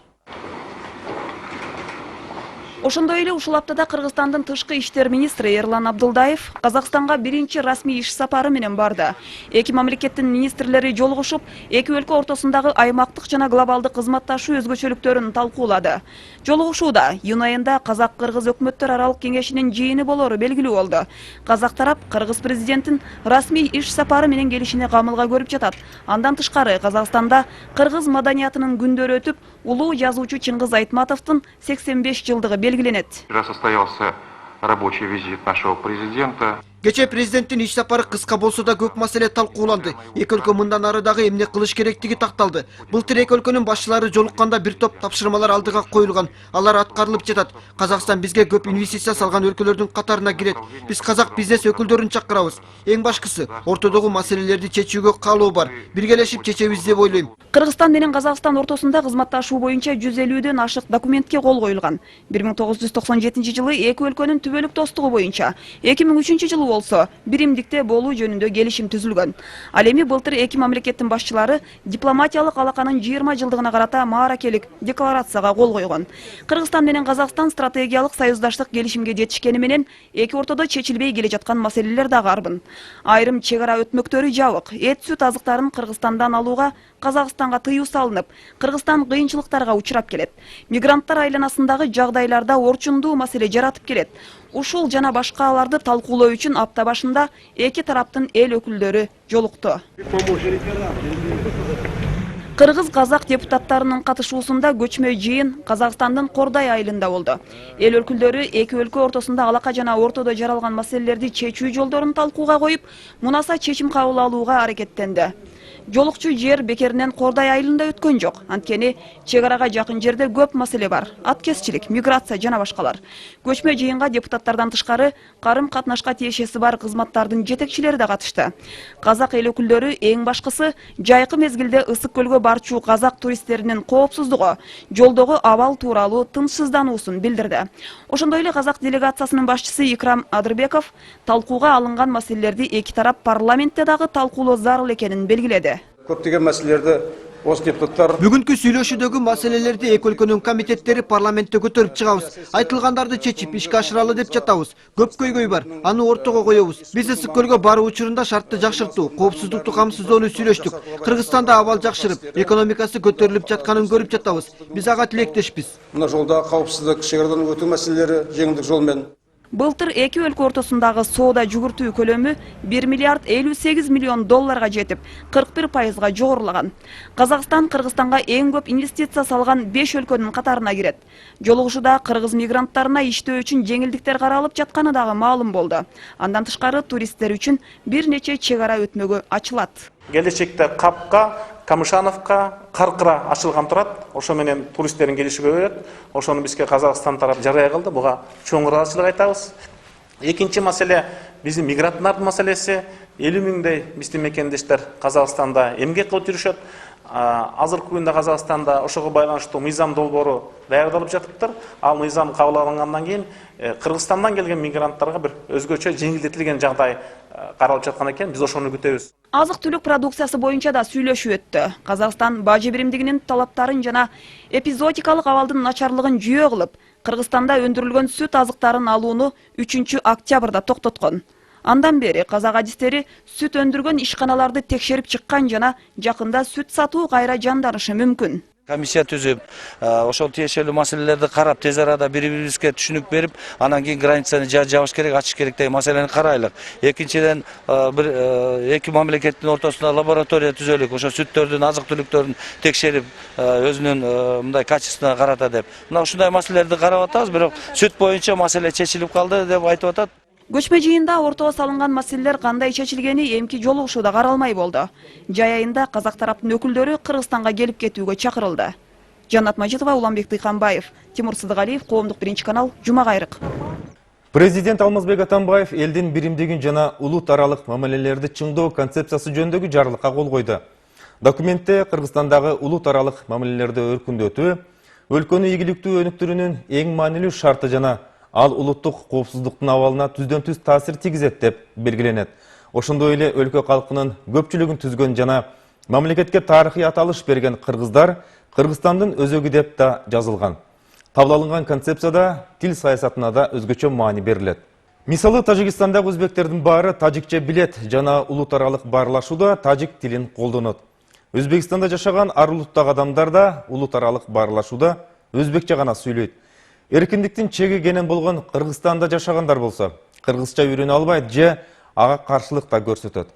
M: Ошондой эле ушул аптада Кыргызстандын тышкы иштер министри Эрлан Абдылдаев Казакстанга биринчи расмий иш сапары менен барды. Эки мамлекеттин министрлери жолугушуп, эки өлкө ортосундагы аймактык жана глобалдык кызматташуу өзгөчөлүктөрүн талкуулады. Жолугушууда июнь айында Казак-Кыргыз өкмөттөр аралык кеңешинин жыйыны болору белгилүү болду. Казак тарап Кыргыз президентин расмий иш сапары менен келишине камылга көрүп жатат. Андан тышкары Казакстанда кыргыз маданиятынын күндөрү өтүп, улуу жазуучу Чыңгыз Айтматовдун 85 жылдыгы белгиленет.
P: Вчера состоялся рабочий визит нашего президента.
Q: Кече президенттин иш сапары кыска болсо да көп маселе талкууланды. Эки өлкө мындан ары дагы эмне кылыш керектиги такталды. Былтыр эки өлкөнүн башчылары жолукканда bir топ тапшырмалар алдыга коюлган. Алар аткарылып жатат. Казакстан бизге көп инвестиция салган өлкөлөрдүн катарына кирет. Биз казак бизнес өкүлдөрүн чакырабыз. Эң башкысы ортодогу маселелерди чечүүгө каалоо бар. Биргелешип чечебиз деп ойлойм.
M: Кыргызстан менен Казакстан ортосунда кызматташуу боюнча 150дөн ашык документке кол коюлган. 1997 жылы эки өлкөнүн түбөлүк достугу боюнча, 2003 жылы болсо биримдикте болуу жөнүндө келишим түзүлгөн. Ал эми былтыр эки мамлекеттин башчылары дипломатиялык алаканын 20 жылдыгына карата мааракелик декларацияга кол койгон. Кыргызстан менен Казакстан стратегиялык союздаштык келишимге жетишкени менен эки ортодо чечилбей келе жаткан маселелер да арбын. Айрым чек ара өтмөктөрү жабык. Эт сүт азыктарын Кыргызстандан алууга Казакстанга тыюу салынып, Кыргызстан кыйынчылыктарга учурап келет. Мигранттар айланасындагы жагдайларда орчундуу маселе жаратып келет. Ушул жана башкаларды талкуулоо үчүн апта башында эки тараптын эл өкүлдөрү жолукту. Кыргыз-казак депутаттарынын катышуусунда көчмө жыйын Казакстандын Кордай айылында болду. Эл өкүлдөрү эки өлкө ортосунда алака жана ортодо жаралган маселелерди чечүү жолдорун талкууга коюп, мунаса чечим кабыл алууга аракеттенди. Жолукчу жер бекеринен Кордай айылында өткөн жок. Анткени чек арага жакын жерде көп маселе бар. Аткезчилик, миграция жана башкалар. Көчмө жыйынга депутаттардан тышкары карым катнашка тиешеси бар кызматтардын жетекчилери да катышты. Казак эл өкүлдөрү эң башкысы жайкы мезгилде Ысык көлгө барчу казак туристтеринин коопсуздугу, жолдогу абал тууралуу тынчсыздануусун билдирди. Ошондой эле казак делегациясынын башчысы Икрам Адырбеков талкууга алынган маселелерди эки тарап парламентте дагы талкуулоо зарыл экенин белгиледи.
R: Көптөгөн маселелерди осы депутаттар
Q: Бүгүнкү сүйлөшүүдөгү маселелерди эки өлкөнүн комитеттери парламентте көтөрүп чыгабыз. Айтылгандарды чечип ишке ашыралы деп жатабыз. Көп көйгөй бар, аны ортого коебуз. Биз Ысык көлгө баруу учурунда шартты жакшыртуу, коопсуздукту камсыздоону сүйлөштүк. Кыргызстанда абал жакшырып, экономикасы көтөрүлүп жатканын көрүп жатабыз. Биз ага тилектешпиз.
R: мына жолда кауіпсіздік, шекарадан өтүү маселелери жеңилдик жолмен.
M: Былтыр эки өлкө ортосундагы соода жүгүртүү көлөмү 1 миллиард 58 миллион долларга жетип, 41%га жогорулаган. Казакстан Кыргызстанга эң көп инвестиция салган 5 өлкөнүн катарына кирет. Жолугушууда кыргыз мигранттарына иштөө үчүн жеңилдиктер каралып жатканы дагы маалым болду. Андан тышкары туристтер үчүн бир нече чек ара өтмөгү ачылат.
S: Келечекте Капка, Камышановка, Каркыра ачылган турат. Ошо менен туристтердин келиши көбөйөт. Ошону бизге Казакстан тарап жарыя кылды. Буга чоң ыраазычылык айтабыз. Экинчи маселе биздин мигранттардын маселеси. 50 миңдей биздин мекендештер Казакстанда эмгек кылып жүрүшөт. Азыркы күндө Казакстанда ошого байланыштуу мыйзам долбоору даярдалып жатыптыр. Ал мыйзам кабыл алынгандан кийин Кыргызстандан келген мигранттарга бир өзгөчө жеңилдетилген жагдай каралып жаткан экен. Биз ошону күтөбүз.
M: Азык-түлүк продукциясы боюнча да сүйлөшүү өттү. Казакстан бажы биримдигинин талаптарын жана эпизодикалык абалдын начарлыгын жүйө кылып, Кыргызстанда өндүрүлгөн сүт азыктарын алууну 3 октябрда токтоткон. Андан бери казак адистери сүт өндүргөн ишканаларды текшерип чыккан жана жакында сүт сатуу кайра жанданышы мүмкүн.
T: Комиссия түзүп, ошол тиешелүү маселелерди карап, тез арада бири-бирибизге түшүнүк берип, анан кийин границаны жабыш керек, ачыш керек деген маселени карайлык. Экинчиден, эки мамлекеттин ортосунда лаборатория түзөлүк, ошо сүттөрдүн, азык-түлүктөрдүн текшерип, өзүнүн мындай качествосуна карата деп. Мына ушундай маселелерди карап атабыз, бирок сүт боюнча маселе чечилип калды деп айтып атат.
M: Көчмө жыйында ортого салынган маселелер кандай чечилгени эмки жолугушууда каралмай болду. Жай айында казак тараптын өкүлдөрү Кыргызстанга келип кетүүгө чакырылды. Жанат Мажитова, Уланбек Тыйканбаев, Тимур Сыдыгалиев, Коомдук биринчи канал, Жума кайрык.
A: Президент Алмазбек Атамбаев элдин биримдигин жана улут аралык мамилелерди чыңдоо концепциясы жөнүндөгү жарлыкка кол койду. Документте Кыргызстандагы улут аралык мамилелерди өркүндөтүү, өлкөнүн ийгиликтүү өнүктүрүүнүн эң маанилүү шарты жана ал улуттук коопсуздуктун абалына түздөн-түз таасир тийгизет деп белгиленет. Ошондой эле өлкө калкынын көпчүлүгүн түзгөн жана мамлекетке тарыхый аталыш берген кыргыздар Кыргызстандын өзөгү деп да жазылган. Кабыл алынган концепцияда тил саясатына да өзгөчө маани берилет. Мисалы, Тажикстандагы өзбектердин баары тажикче билет жана улут аралык баарлашууда тажик тилин колдонот. Өзбекстанда жашаган ар улуттагы адамдар да улут аралык баарлашууда өзбекче гана сүйлөйт. Эркиндиктин чеги кенен болгон Кыргызстанда жашагандар болсо, кыргызча үйрөнө албайт же ага каршылык да көрсөтөт.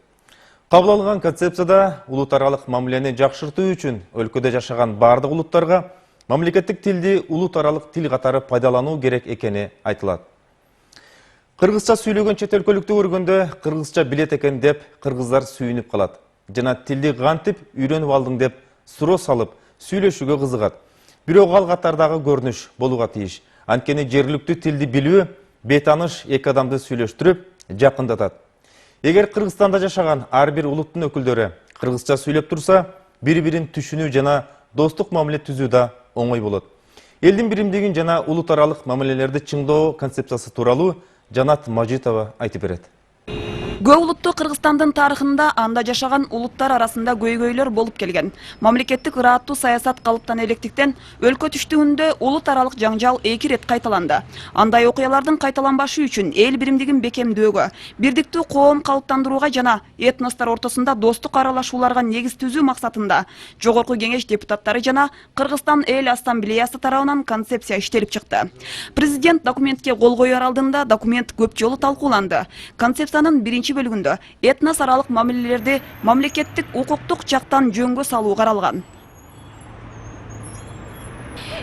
A: Кабыл алынган концепцияда улут аралык мамилени жакшыртуу үчүн өлкөдө жашаган бардык улуттарга мамлекеттик тилди улут аралык тил катары пайдалануу керек экени айтылат. Кыргызча сүйлөгөн чет өлкөлүктү көргөндө кыргызча билет экен деп кыргыздар сүйүнүп калат. Жана тилди кантип үйрөнүп алдың деп суроо салып, сүйлөшүүгө кызыгат. Бирок ал катардагы көрүнүш болууга тийиш. Анткени жергиликтүү тилди билүү бейтаныш эки адамды сүйлөштүрүп, жакындатат. Эгер Кыргызстанда жашаган ар бир улуттун өкүлдөрү кыргызча сүйлөп турса, бири-бирин түшүнүү жана достук мамиле түзүү да оңой болот. Элдин биримдигин жана улут аралык мамилелерди чыңдоо концепциясы тууралуу Жанат Мажитова айтып берет.
M: Көп улуттуу Кыргызстандын тарыхында анда жашаган улуттар арасында көйгөйлөр болуп келген. Мамлекеттик ырааттуу саясат калыптан электиктен өлкө түштүгүндө улут аралык жаңжал 2 рет кайталанды. Андай окуялардын кайталанбашы үчүн эл биримдигин бекемдөөгө, бирдиктүү коом калыптандырууга жана этностор ортосунда достук аралашууларга негиз түзүү максатында Жогорку Кеңеш депутаттары жана Кыргызстан эл ассамблеясы тарабынан концепция иштелип чыкты. Президент документке кол коюр алдында документ көп жолу талкууланды. Концепциянын биринчи бөлүгүндө этнос аралык мамилелерди мамлекеттик укуктук жактан жөнгө салуу каралган.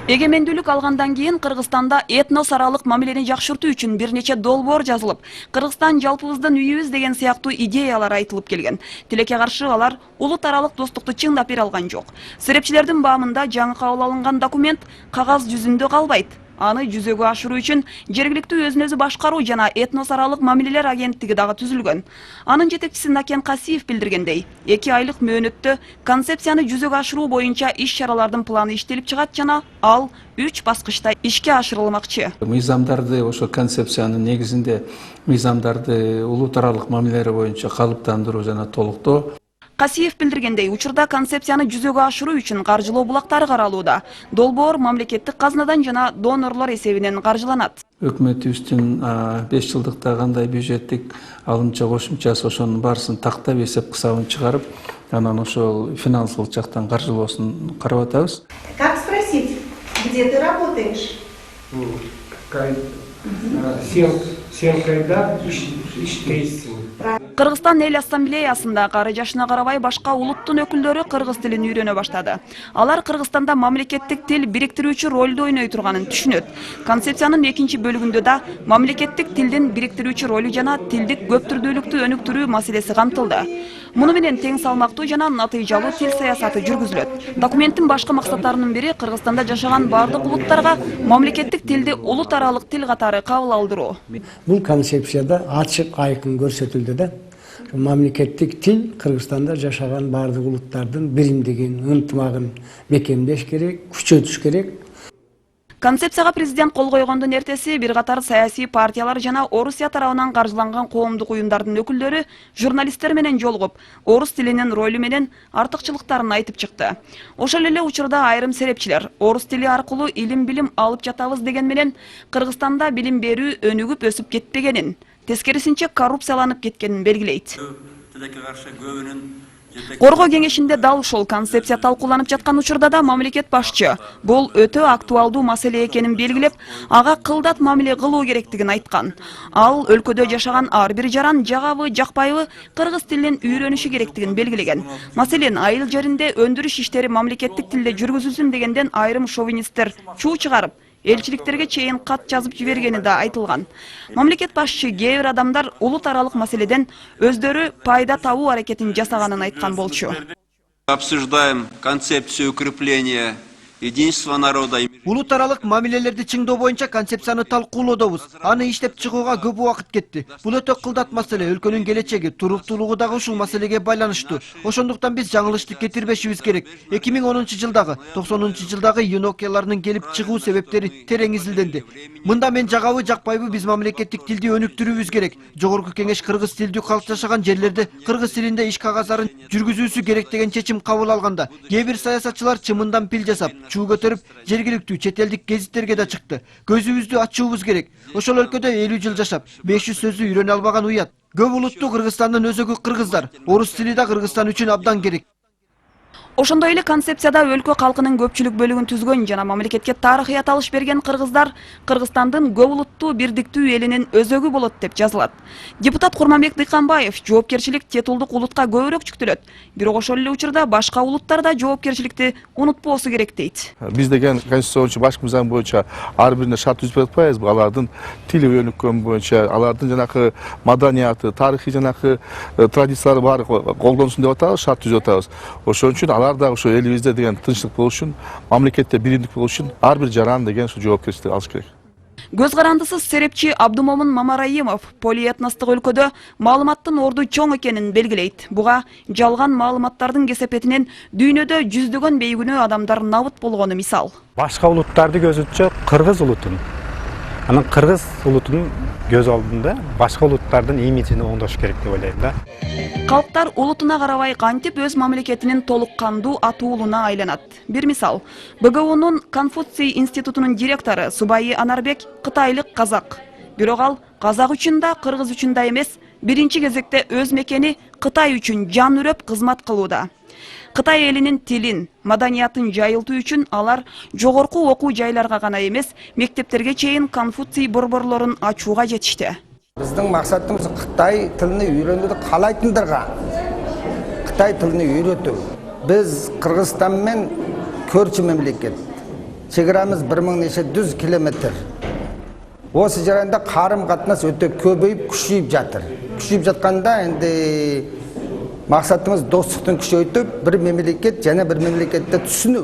M: Эгемендүүлүк алгандан кийин Кыргызстанда этнос аралык мамилени жакшыртуу үчүн бир нече долбоор жазылып, Кыргызстан жалпыбыздын үйүбүз деген сыяктуу идеялар айтылып келген. Тилекке каршы алар улут аралык достукту чыңдап бере алган жок. Серепчилердин баамында жаңы кабыл алынган документ кагаз жүзүндө калбайт. Аны жүзөгө ашыруу үчүн жергиликтүү өзүн өзү башкаруу жана этнос аралык мамилелер агенттиги дагы түзүлгөн. Анын жетекчиси Накен Касиев билдиргендей, 2 айлык мөөнөттө концепцияны жүзөгө ашыруу боюнча иш-чаралардын планы иштелип чыгат жана ал 3 баскычта ишке ашырылмакчы.
K: Мыйзамдарды, ошо концепциянын негизинде мыйзамдарды улут аралык мамилелер боюнча калыптандыруу жана толуктоо.
M: Касиев билдиргендей, учурда концепцияны жүзөгө ашыруу үчүн каржылоо булактары каралууда. Долбоор мамлекеттик казнадан жана донорлор эсебинен каржыланат.
K: Өкмөтүбүздүн 5 жылдыкта кандай бюджеттик алымча кошумчасы ошонун баарысын тактап эсеп кысабын чыгарып, анан ошол финансылык жактан каржылоосун карап атабыз.
U: Как спросить, где ты работаешь? Сел когда иштейсиң.
M: Кыргызстан эл ассамблеясында кары жашына карабай башка улуттун өкүлдөрү кыргыз тилин үйрөнө баштады. Алар Кыргызстанда мамлекеттик тил бириктирүүчү ролду ойной турганын түшүнөт. Концепциянын 2-чи бөлүгүндө да мамлекеттик тилдин бириктирүүчү ролу жана тилдик көптүрдүүлүктү өнүктүрүү маселеси камтылды. Муну менен тең салмактуу жана натыйжалуу тил саясаты жүргүзүлөт. Документтин башкы максаттарынын бири Кыргызстанда жашаган бардык улуттарга мамлекеттик тилди улут аралык тил катары кабыл алдыруу.
U: Бул концепцияда ачык айкын көрсөтүлдү да. Мамлекеттик тил Кыргызстанда жашаган бардык улуттардын биримдигин, ынтымагын бекемдеш керек, күчөтүш керек.
M: Концепцияга президент кол койгондун эртеси бир катар саясий партиялар жана Орусия тарабынан каржыланган коомдук уюмдардын өкүлдөрү журналисттер менен жолугуп, орус тилинин ролу менен артыкчылыктарын айтып чыкты. Ошол эле учурда айрым серепчилер орус тили аркылуу илим-билим алып жатабыз деген менен Кыргызстанда билим берүү өнүгүп өсүп кетпегенин, тескерисинче коррупцияланып кеткенин белгилейт. Коргоо кеңешинде дал ушул концепция талкууланып жаткан учурда да мамлекет башчы бул өтө актуалдуу маселе экенин белгилеп, ага кылдат мамиле кылуу керектигин айткан. Ал өлкөдө жашаган ар бир жаран жагабы, жакпайбы кыргыз тилин үйрөнүшү керектигин белгилеген. Маселен, айыл жеринде өндүрүш иштери мамлекеттик тилде жүргүзүлсүн дегенден айрым шовинисттер чуу чыгарып, элчиликтерге чейин кат жазып жибергени да айтылган. Мамлекет башчы кээ бир адамдар улут аралык маселеден өздөрү пайда табуу аракетин жасаганын айткан болчу.
N: Обсуждаем концепцию укрепления единства народа.
Q: Улут аралык мамилелерди чыңдоо боюнча концепцияны талкуулоодобуз. Аны иштеп чыгууга көп убакыт кетти. Бул өтө кылдат маселе, өлкөнүн келечеги, туруктуулугу дагы ушул маселеге байланыштуу. Ошондуктан биз жаңылышты кетирбешибиз керек. 2010-жылдагы, 90-жылдагы июнь окуяларынын келип чыгуу себептери терең изилденди. Мында мен жагабы, жакпайбы биз мамлекеттик тилди өнүктүрүүбүз керек. Жогорку кеңеш кыргыз тилдүү калк жашаган жерлерде кыргыз тилинде иш кагазларын жүргүзүүсү керек деген чечим кабыл алганда, кээ бир саясатчылар чымындан пил жасап, чуу көтөрүп, жергиликтүү чет элдик гезиттерге да чыкты. Көзүбүздү ачуубуз керек. Ошол өлкөдө 50 жыл жашап, 500 сөздү үйрөнө албаган уят. Көп улуттуу Кыргызстандын өзөгү кыргыздар. Орус тили да Кыргызстан үчүн абдан керек.
M: Ошондой эле концепцияда өлкө калкынын көпчүлүк бөлүгүн түзгөн жана мамлекетке тарыхый аталыш берген кыргыздар Кыргызстандын көп улуттуу бирдиктүү элинин өзөгү болот деп жазылат. Депутат Курманбек Дыйканбаев жоопкерчилик титулдук улутка көбүрөөк жүктөлөт. Бирок ошол эле учурда башка улуттар да жоопкерчиликти унутпоосу керек дейт.
V: Биз деген конституция боюнча, башкы мыйзам боюнча ар бирине шарт түзүп атпайбызбы? Алардын тили өнүккөн боюнча, алардын жанакы маданияты, тарыхый жанакы традициялары баары колдонсун деп атабыз, шарт түзүп атабыз. Ошон үчүн алар да ошо элибизде деген тынчтык болуш үчүн, мамлекетте биримдик болуш үчүн ар бир жаран деген ушу жоопкерчиликти алыш керек.
M: Көз карандысыз серепчи Абдумомун Мамараимов полиэтностук өлкөдө маалыматтын орду чоң экенин белгилейт. Буга жалган маалыматтардын кесепетинен дүйнөдө жүздөгөн бейгүнөө адамдар набыт болгону мисал.
W: Башка улуттарды көзүтчө кыргыз улутун, анан кыргыз улутунун көз алдында башка улуттардын имиджини оңдош керек деп ойлойм да.
M: Калктар улутуна карабай кантип өз мамлекетинин толук кандуу атуулуна айланат. Бир мисал, БГУнун Конфуций институтунун директору Субайы Анарбек кытайлык казак. Бирок ал казак үчүн да, кыргыз үчүн да эмес, биринчи кезекте өз мекени Кытай үчүн жан үрөп кызмат кылууда. Кытай элинин тилин, маданиятын жайылтуу үчүн алар жогорку окуу жайларга гана эмес, мектептерге чейин Конфуций борборлорун ачууга жетишти.
R: Биздин максатыбыз Кытай тилин үйрөнүүнү каалайтындарга Кытай тилин үйрөтүү. Биз Кыргызстан менен көрчү мемлекет.
U: Шекарамыз 1400 километр. Осы жарайында қарым қатынас өте көбейіп, күшейіп жатыр. Күшейіп жатқанда енді мақсатымыз достықтың күшейтіп, бір мемлекет және бір мемлекетті түсіну.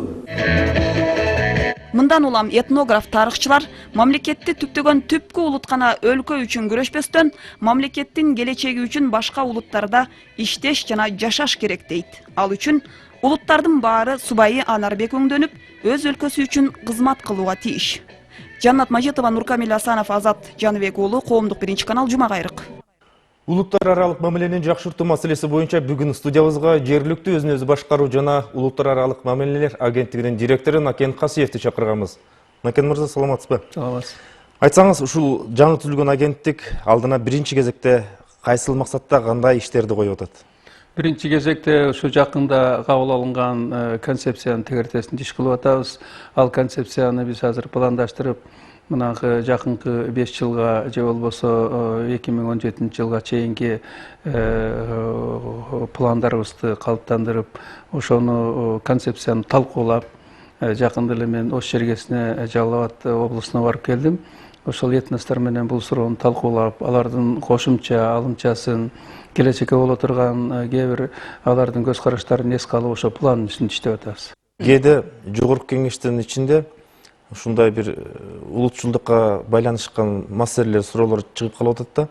M: Мындан улам этнограф тарыхчылар мамлекетти түптөгөн түпкү улут гана өлкө үчүн күрөшпөстөн, мамлекеттин келечеги үчүн башка улуттарда иштеш жана жашаш керек дейт. Ал үчүн улуттардын баары субайы анарбек өңдөнүп, өз өлкөсү үчүн кызмат кылууга тийиш. Жаннат Мажитова, Нуркамил Асанов, Азат Жаныбек уулу, Коомдук биринчи канал, Жума кайрык.
A: Улуттар аралык мамиленин жакшыртуу маселеси боюнча бүгүн студиябызга жергиликтүү өзүн өзү башкаруу жана улуттар аралык мамилелер агенттигинин директору Накен Касиевди чакырганбыз. Накен мырза, саламатсызбы?
K: Саламатсыз.
A: Айтсаңыз, ушул жаңы түзүлгөн агенттик алдына биринчи кезекте кайсыл максатта кандай иштерди коюп атат?
K: Биринчи кезекте ушу жакында кабыл алынган концепциянын тегертесин иш кылып атабыз. Ал концепцияны биз азыр пландаштырып, мынакы жакынкы 5 жылга же болбосо 2017 жылга чейинки пландарыбызды калыптандырып, ошону концепцияны талкуулап, жакында эле мен Ош жергесине Жалал Абад облусуна барып келдим. Ошол этностор менен бул суроону талкуулап, алардын кошумча алымчасын, келечекке боло турган кээ бир алардын көз караштарын эске алып, ошо пландын үстүндө иштеп атабыз.
A: Кээде жогорку кеңештин ичинде ушундай бир улутчулдукка байланышкан маселелер, суроолор чыгып калып атат да.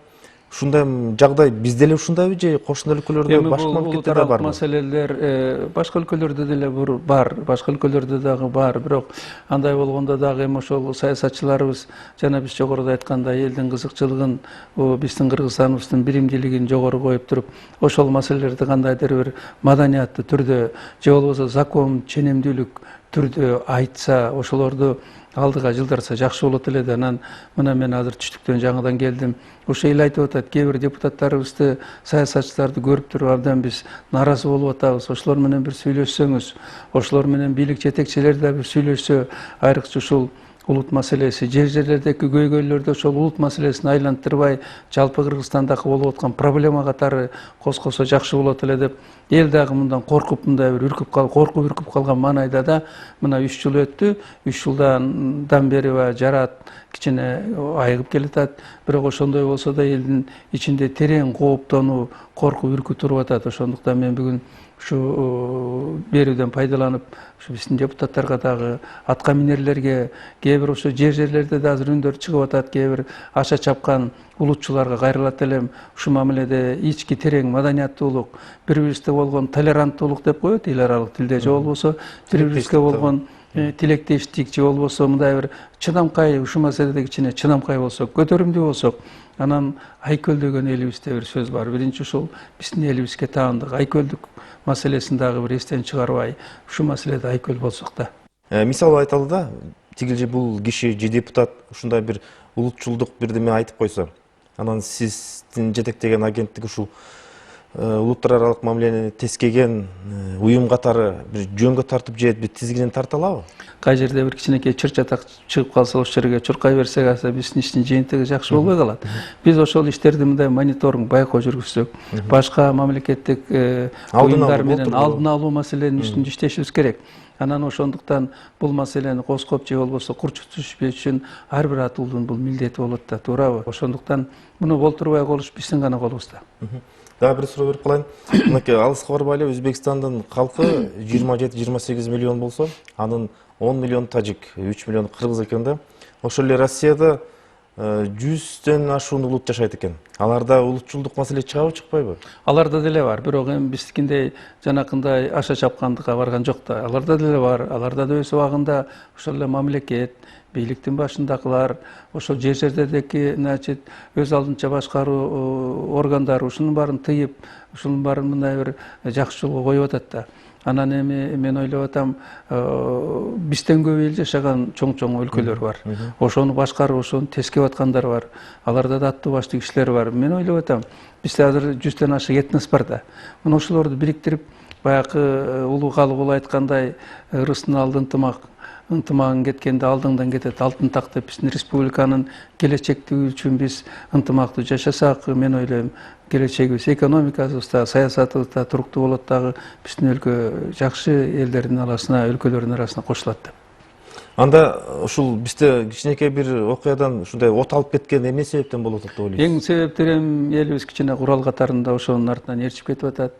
A: Ушундай жагдай бизде эле ушундайбы же кошуна өлкөлөрдө, башка мамлекеттерде барбы?
K: Маселелер башка өлкөлөрдө деле бар, башка өлкөлөрдө дагы бар, бирок андай болгондо дагы эми ошол саясатчыларыбыз жана биз жогоруда айткандай элдин кызыкчылыгын, биздин Кыргызстаныбыздын биримдилигин жогору коюп туруп, ошол маселелерди кандайдыр бир маданияттуу түрдө же болбосо закон ченемдүүлүк түрдө айтса, ошолорду алдыга жылдырса жакшы болот эле да. Анан мына мен азыр түштүктөн жаңыдан келдим. Ошо эл айтып атат, кээ бир депутаттарыбызды, саясатчыларды көрүп туруп абдан биз нааразы болуп атабыз. Ошолор менен бир сүйлөшсөңүз, ошолор менен бийлик жетекчилери да бир сүйлөшсө, айрыкча ушул улут маселеси, жерлердеги көйгөйлөрдү ошол улут маселесин айлантырбай, жалпы Кыргызстандагы болуп аткан проблема катары козгосо жакшы болот эле деп, эл дагы мындан коркуп, мындай бир үркүп калган маанайда да мына 3 жыл өттү. 3 жылдан бери жараат кичине айыгып келатат. Бирок ошондой болсо да элдин ичинде терең кооптонуу, коркуп үркүп туруп атат. Ошондуктан мен бүгүн ушу берүүдөн пайдаланып, ушу биздин депутаттарга дагы, атка минерлерге, кээ бир ошо жерлерде да азыр үндөр чыгып атат, кээ бир аша чапкан улутчуларга кайрылат элем. Ушу мамиледе ички терең маданияттуулук, бири-бирибизге болгон толеранттуулук деп коет эл аралык тилде, же болбосо бири-бирибизге болгон тилектештик, же болбосо мындай бир чыдамкай, ушу маселеде кичине чыдамкай болсок, көтөрүмдүү болсок, анан айкөлдөгөн элибизде бир сөз бар. Биринчи ушул биздин элибизге таандык айкөлдүк маселесин дагы бир эстен чыгарбай, ушу маселеде айкөл болсок да.
A: Мисалы айталы да, тигил бул киши же депутат ушундай бир улутчулдук бирдеме айтып койсо, анан сиздин жетектеген агенттик ушул улуттар аралык мамилени тескеген уюм катары бир жөнгө тартып же бир тизгинин тарта алабы?
K: Кай жерде бир кичинекей чыр-чатак чыгып калса, ошол жерге чуркай берсек, биздин иштин жыйынтыгы жакшы болбой калат. Биз ошол иштерди мындай мониторинг, байкоо жүргүзсөк, башка мамлекеттик уюмдар менен алдын алуу маселенин үстүндө иштешибиз керек. Анан ошондуктан бул маселени козгоп же болбосо курчутуш үчүн ар бир атуулдун бул милдети болот да, туурабы? Ошондуктан муну болтурбай калыш биздин гана колубузда.
A: Дагы бир суроо берип калайын. Мынакей алыска барбай эле Өзбекстандын калкы 27-28 миллион болсо, анын 10 миллион тажик, 3 миллион кыргыз экен да. Ошол эле Россияда 100төн ашуун улут жашайт экен. Аларда улутчулдук маселе чыгабы, чыкпайбы?
K: Аларда деле бар, бирок эми биздикиндей жанакындай аша чапкандыкка барган жок да. Аларда деле бар. Аларда да өз убагында ошол эле мамлекет, бийликтин башындагылар, ошол жерлердеги өз алдынча башкаруу органдары ушунун баарын тыйып, ушунун баарын мындай бир жакшы жолго коюп атат да. Анан эми мен ойлоп атам, бизден көп эл жашаган чоң өлкөлөр бар. Ошону башкарып, ошону тескеп аткандар бар. Аларда да аттуу баштуу кишилер бар. Мен ойлоп атам, бизде азыр 100төн ашык этнос бар да. Мына ошолорду бириктирип, баягы улуу калыбыл айткандай, ырыстын алды ынтымагын кеткенде алдыңдан кетет алтын так деп, биздин республиканын келечектиги үчүн биз ынтымактуу жашасак, мен ойлойм, келечегибиз, экономикабызда, саясатыбызда туруктуу болот, дагы биздин өлкө жакшы элдердин арасына, өлкөлөрдүн арасына кошулат деп.
A: Анда ушул бизде кичинекей бир окуядан ушундай от алып кеткен эмне себептен болот деп ойлойсуз?
K: Эң себептери эми элибиз кичине курал катарында ошонун артынан ээрчип кетип атат.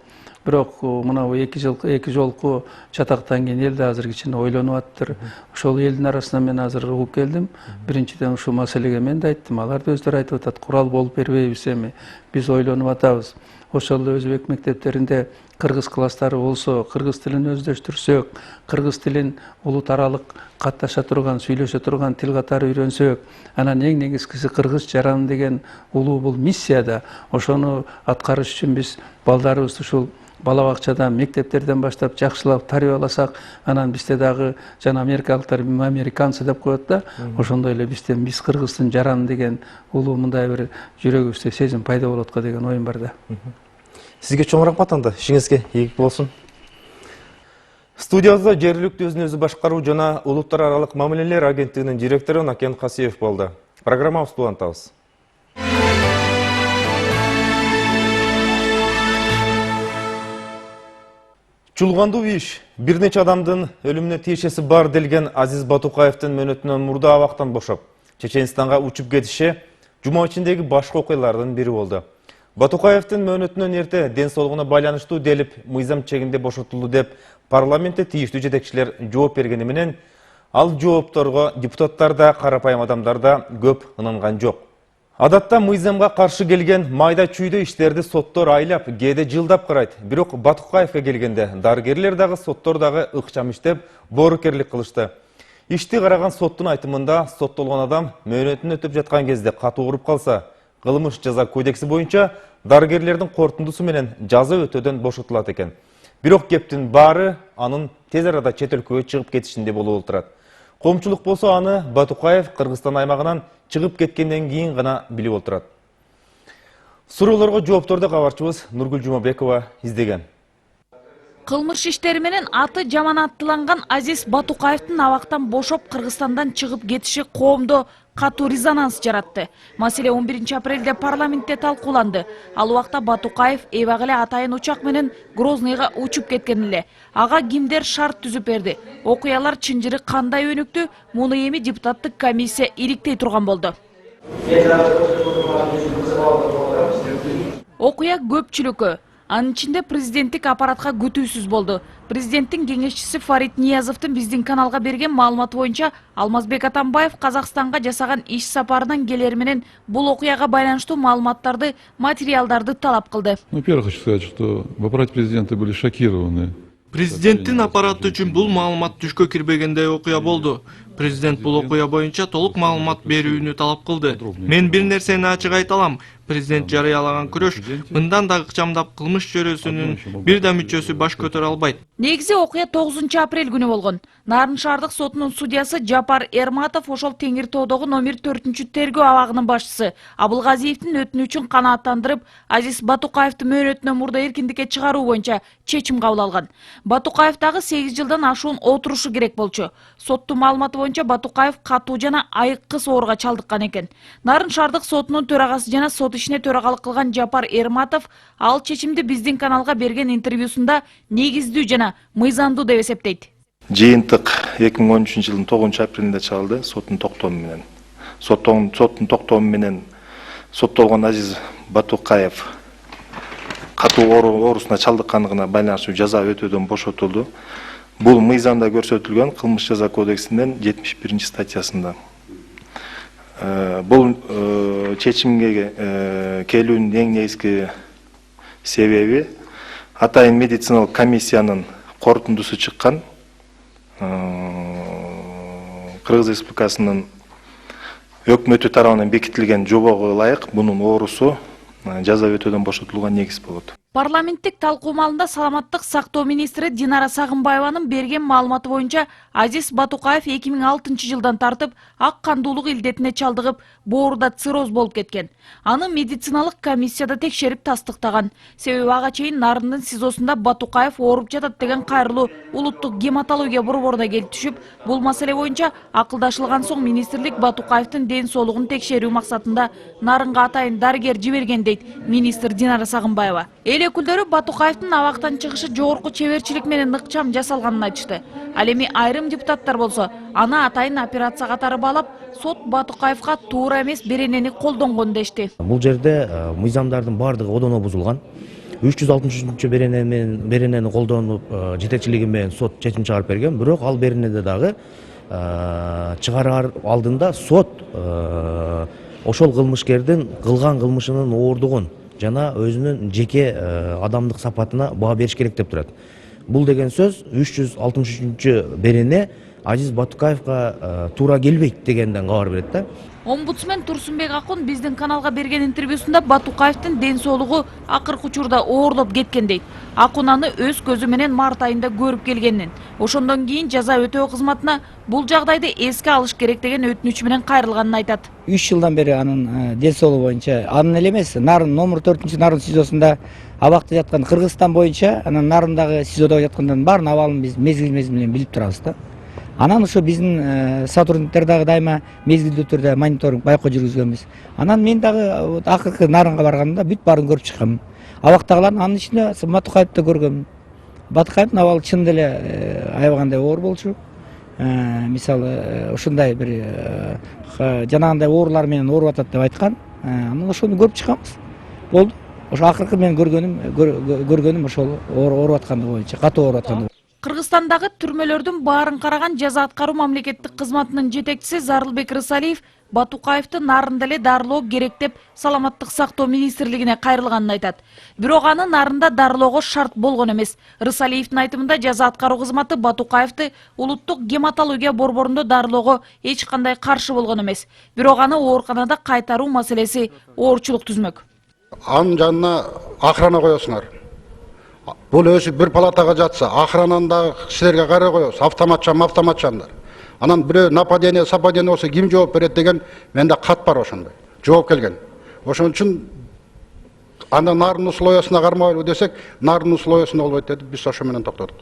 K: Бирок мына 2 жолку чатактан кийин эл да азыр кичине ойлонуп атыптыр. Ошол элдин арасынан мен азыр угуп келдим. Биринчиден ушул маселеге мен да айттым. Алар да өздөрү айтып атат, курал болуп бербейбиз эми. Биз ойлонуп атабыз. Ошол эле өзбек мектептеринде кыргыз класстары болсо, кыргыз тилин өздөштүрсөк, кыргыз тилин улут аралык катташа турган, сүйлөшө турган тил катары үйрөнсөк, анан эң негизгиси кыргыз жаран деген улуу бул миссияда. Ошону аткарыш үчүн биз балдарыбызды ушул бала бакчадан, мектептерден баштап жакшылап тарбияласак, анан бизде дагы жана америкалыктар американцы деп коет да, ошондой эле бизден биз кыргыздын жараны деген улуу мындай бир жүрөгүбүздө сезим пайда болот го деген оюм бар да.
A: Сизге чоң рахмат анда, ишиңизге ийгилик болсун. Студиябызда жергиликтүү өзүн өзү башкаруу жана улуттар аралык мамилелер агенттигинин директору Накен Касиев болду. Программабызды улантабыз. Чулгандуу иш. Бир нече адамдын өлүмүнө тиешеси бар делген Азиз Батукаевдин мөөнөтүнөн мурда абактан бошоп, Чеченстанга учуп кетиши жума ичиндеги башкы окуялардын бири болду. Батукаевдин мөөнөтүнөн эрте ден соолугуна байланыштуу делип, мыйзам чегинде бошотулду деп парламентте тийиштүү жетекчилер жооп бергени менен, ал жоопторго депутаттар да, карапайым адамдар да көп ынанган жок. Адатта мыйзамга каршы келген майда чүйдө иштерди соттор айлап, кээде жылдап карайт. Бирок Батукаевге келгенде дарыгерлер дагы, соттор дагы ыкчам иштеп, боорукерлик кылышты. Ишти караган соттун айтымында, соттолгон адам мөөнөтүн өтөп жаткан кезде катуу уруп калса, кылмыш жаза кодекси боюнча дарыгерлердин кортундусу менен жаза өтөөдөн бошотулат экен. Бирок кептин баары анын тез арада чет өлкөгө чыгып кетишинде болуп отурат. Коомчулук болсо аны Батукаев Кыргызстан аймагынан чыгып кеткенден кийин гана билип отурат. Суроолорго жоопторду кабарчыбыз Нургүл Жумабекова издеген.
C: Кылмыш иштери менен аты жаманатталган Азиз Батукаевдин абактан бошоп Кыргызстандан чыгып кетиши коомдо катуу резонанс жаратты. Маселе 11 апрелде парламентте талкууланды. Ал убакта Батукаев эбак эле атайын учак менен Грозныйга учуп кеткен эле. Ага кимдер шарт түзүп берди? Окуялар чынжыры кандай өнүктү? Муну эми депутаттык комиссия ириктей турган болду. Окуя көпчүлүккө, анын ичинде президенттик аппаратка күтүүсүз болду. Президенттин кеңешчиси Фарид Ниязовдун биздин каналга берген маалыматы боюнча Алмазбек Атамбаев Казакстанга жасаган иш сапарынан келери менен бул окуяга байланыштуу маалыматтарды, материалдарды талап кылды.
D: Во-первых, хочу сказать, что в аппарате президента были шокированы.
E: Президенттин аппараты үчүн бул маалымат түшкө кирбегендей окуя болду. Президент бул окуя боюнча толук маалымат берүүнү талап кылды. Мен бир нерсени ачык айта алам. Президент жарыялаган күрөш мындан да ыкчамдап кылмыш чөрөсүнүн бир да мүчөсү баш көтөрө албайт.
C: Негизи окуя 9 апрель күнү болгон. Нарын шаардык сотунун судьясы Жапар Эрматов ошол Теңир тоодогу номер 4 тергөө абагынын башчысы Абылгазиевдин өтүнүчүн канааттандырып, Азиз Батукаевди мөөнөтүнөн мурда эркиндикке чыгаруу боюнча чечим кабыл алган. Батукаев дагы 8 жылдан ашуун отурушу керек болчу. Соттун маалыматы боюнча Батукаев катуу жана айыккыс ооруга чалдыккан экен. Нарын шаардык сотунун төрагасы жана сот ишине төрагалык кылган Жапар Эрматов ал чечимди биздин каналга берген интервьюсунда негиздүү жана мыйзамдуу деп эсептейт.
X: Жыйынтык 2013 жылдын 9 апрелинде чыгарылды соттун токтому менен. Соттун токтому менен соттолгон Азиз Батукаев катуу оорусуна чалдыккандыгына байланыштуу жаза өтөөдөн бошотулду. Бул мыйзамда көрсөтүлгөн кылмыш жаза кодексинин 71 статьясында. Бул чечимге келүүнүн эң негизги себеби атайын медициналык комиссиянын корутундусу чыккан. Кыргыз Республикасынын өкмөтү тарабынан бекитилген жобого ылайык бунун оорусу жаза өтөөдөн бошотулган негиз болот.
C: Парламенттик талкуу маалында саламаттык сактоо министри Динара Сагынбаеванын берген маалыматы боюнча Азиз Батукаев 2006 жылдан тартып ак кандуулук илдетине чалдыгып, бооруда цирроз болуп кеткен. Аны медициналык комиссияда текшерип тастыктаган. Себеби ага чейин Нарындын СИЗОсунда Батукаев ооруп жатат деген кайрылуу улуттук гематология борборуна келип түшүп, бул маселе боюнча акылдашылган соң министрлик Батукаевдин ден соолугун текшерүү максатында Нарынга атайын дарыгер жиберген дейт министр Динара Сагынбаева. Эле эл өкүлдөрү Батукаевдин абактан чыгышы жогорку чеберчилик менен ыкчам жасалганын айтышты. Ал эми айрым депутаттар болсо, аны атайын операция катары баалап, сот Батукаевга туура эмес беренени колдонгон дешти.
G: Бул жерде мыйзамдардын бардыгы одоно бузулган. 363 беренени колдонуп жетекчилиги менен сот чечим чыгарып берген. Бирок ал беренеде дагы чыгарар алдында сот ошол кылмышкердин кылган кылмышынын оордугун жана өзүнүн жеке адамдык сапатына баа бериш керек деп турат. Бул деген сөз 363 берене Азиз Батукаевга туура келбейт дегенден кабар берет да.
C: Омбудсмен Турсунбек Акун биздин каналга берген интервьюсунда Батукаевдин ден соолугу акыркы учурда оорлоп кеткен дейт. Акун аны өз көзү менен март айында көрүп келгенин, ошондон кийин жаза өтөө кызматына бул жагдайды эске алыш керек деген өтүнүч менен кайрылганын айтат.
H: 3 жылдан бери анын ден соолугу боюнча, анын эле эмес, Нарын номер 4-Нарын СИЗОсунда абакта жаткан, Кыргызстан боюнча анан Нарындагы СИЗОдо жаткандардын баарын абалын биз мезгил менен билип турабыз да. Анан ошо биздин сотрудниктер дагы дайыма мезгилдүү түрдө мониторинг байкоо жүргүзгөнбүз. Анан мен дагы акыркы Нарынга барганда бүт баарын көрүп чыкканмын. Абактагылардын анын ичинде Батукаевди көргөм. Батукаевдин абалы чын деле аябагандай оор болчу. Мисалы ушундай бир жанагындай оорлар менен ооруп атат деп айткан. Анан ошону көрүп чыкканбыз. Болду. Ошо акыркы мен көргөнүм ошол ооруп атканды боюнча, катуу ооруп атканды.
C: Кыргызстандагы түрмөлөрдүн баарын караган жаза аткаруу мамлекеттик кызматынын жетекчиси Зарылбек Рысалиев Батукаевди Нарында эле дарылоо керек деп Саламаттык сактоо министрлигине кайрылганын айтат. Бирок аны Нарында дарылоого шарт болгон эмес. Рысалиевдин айтымында жаза аткаруу кызматы Батукаевди улуттук гематология борборунда дарылоого эч кандай каршы болгон эмес. Бирок аны ооруканада кайтаруу маселеси оорчулук түзмөк.
R: Анын жанына охрана коесуңар. Бул өзү бир палатага жатса, охранандагы кишилерге карай коебуз, автоматчандар. Анан бирөө нападение, сападение болсо ким жооп берет деген менде кат бар ошондой. Жооп келген. Ошон үчүн анда Нарын условиясына кармайлы десек, Нарын условиясына болбойт деп биз ошо менен токтодук.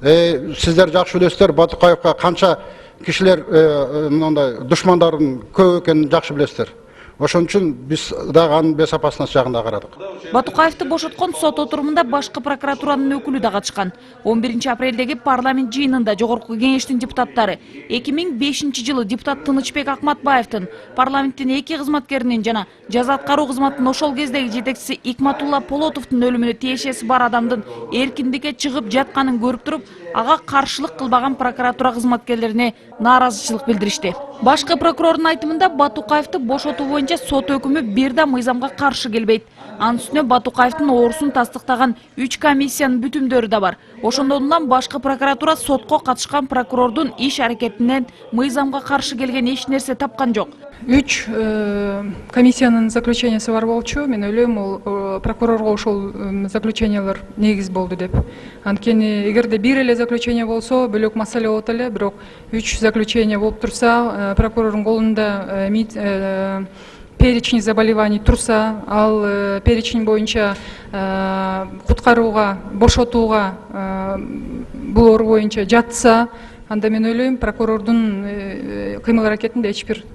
R: Сиздер жакшы билесиздер, Батукаевга канча кишилер мындай душмандардын көп экенин жакшы билесиздер. Ошон үчүн биз дагы анын безопасность жагында карадык.
C: Батукаевди бошоткон сот отурумунда башкы прокуратуранын өкүлү да катышкан. 11 апрелдеги парламент жыйынында жогорку кеңештин депутаттары 2005 жылы депутат Тынычбек Акматбаевдин, парламенттин 2 кызматкеринин жана жаза аткаруу кызматынын ошол кездеги жетекчиси Икматулла Полотовдун өлүмүнө тиешеси бар адамдын эркиндикке чыгып жатканын көрүп туруп, ага каршылык кылбаган прокуратура кызматкерлерине нааразычылык билдиришти. Башкы прокурордун айтымында Батукаевди бошотуу боюнча сот өкүмү бир да мыйзамга каршы келбейт. Анын үстүнө Батукаевдин оорусун тастыктаган 3 комиссиянын бүтүмдөрү да бар. Ошондон улам башкы прокуратура сотко катышкан прокурордун иш аракетинен мыйзамга каршы келген эч нерсе тапкан жок.
I: 3 комиссиянын заключениясы бар болчу. Мен ойлойм, ол прокурорго ошол заключениялар негиз болду деп. Анткени эгерде бир эле заключение болсо, бөлөк маселе болот эле, бирок 3 заключение болуп турса, прокурордун колунда перечень заболеваний турса, ал перечень боюнча куткарууга, бошотууга бул оору боюнча жатса, анда мен ойлойм, прокурордун кыймыл аракетинде эч бир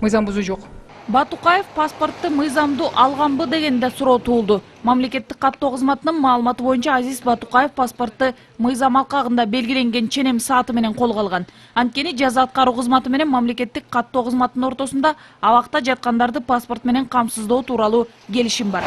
I: мыйзам бузуу жок.
C: Батукаев паспортты мыйзамдуу алганбы деген да суроо туулду. Мамлекеттик каттоо кызматынын маалыматы боюнча Азиз Батукаев паспортты мыйзам алкагында белгиленген ченем сааты менен колго алган. Анткени жаза аткаруу кызматы менен мамлекеттик каттоо кызматынын ортосунда абакта жаткандарды паспорт менен камсыздоо тууралуу келишим бар.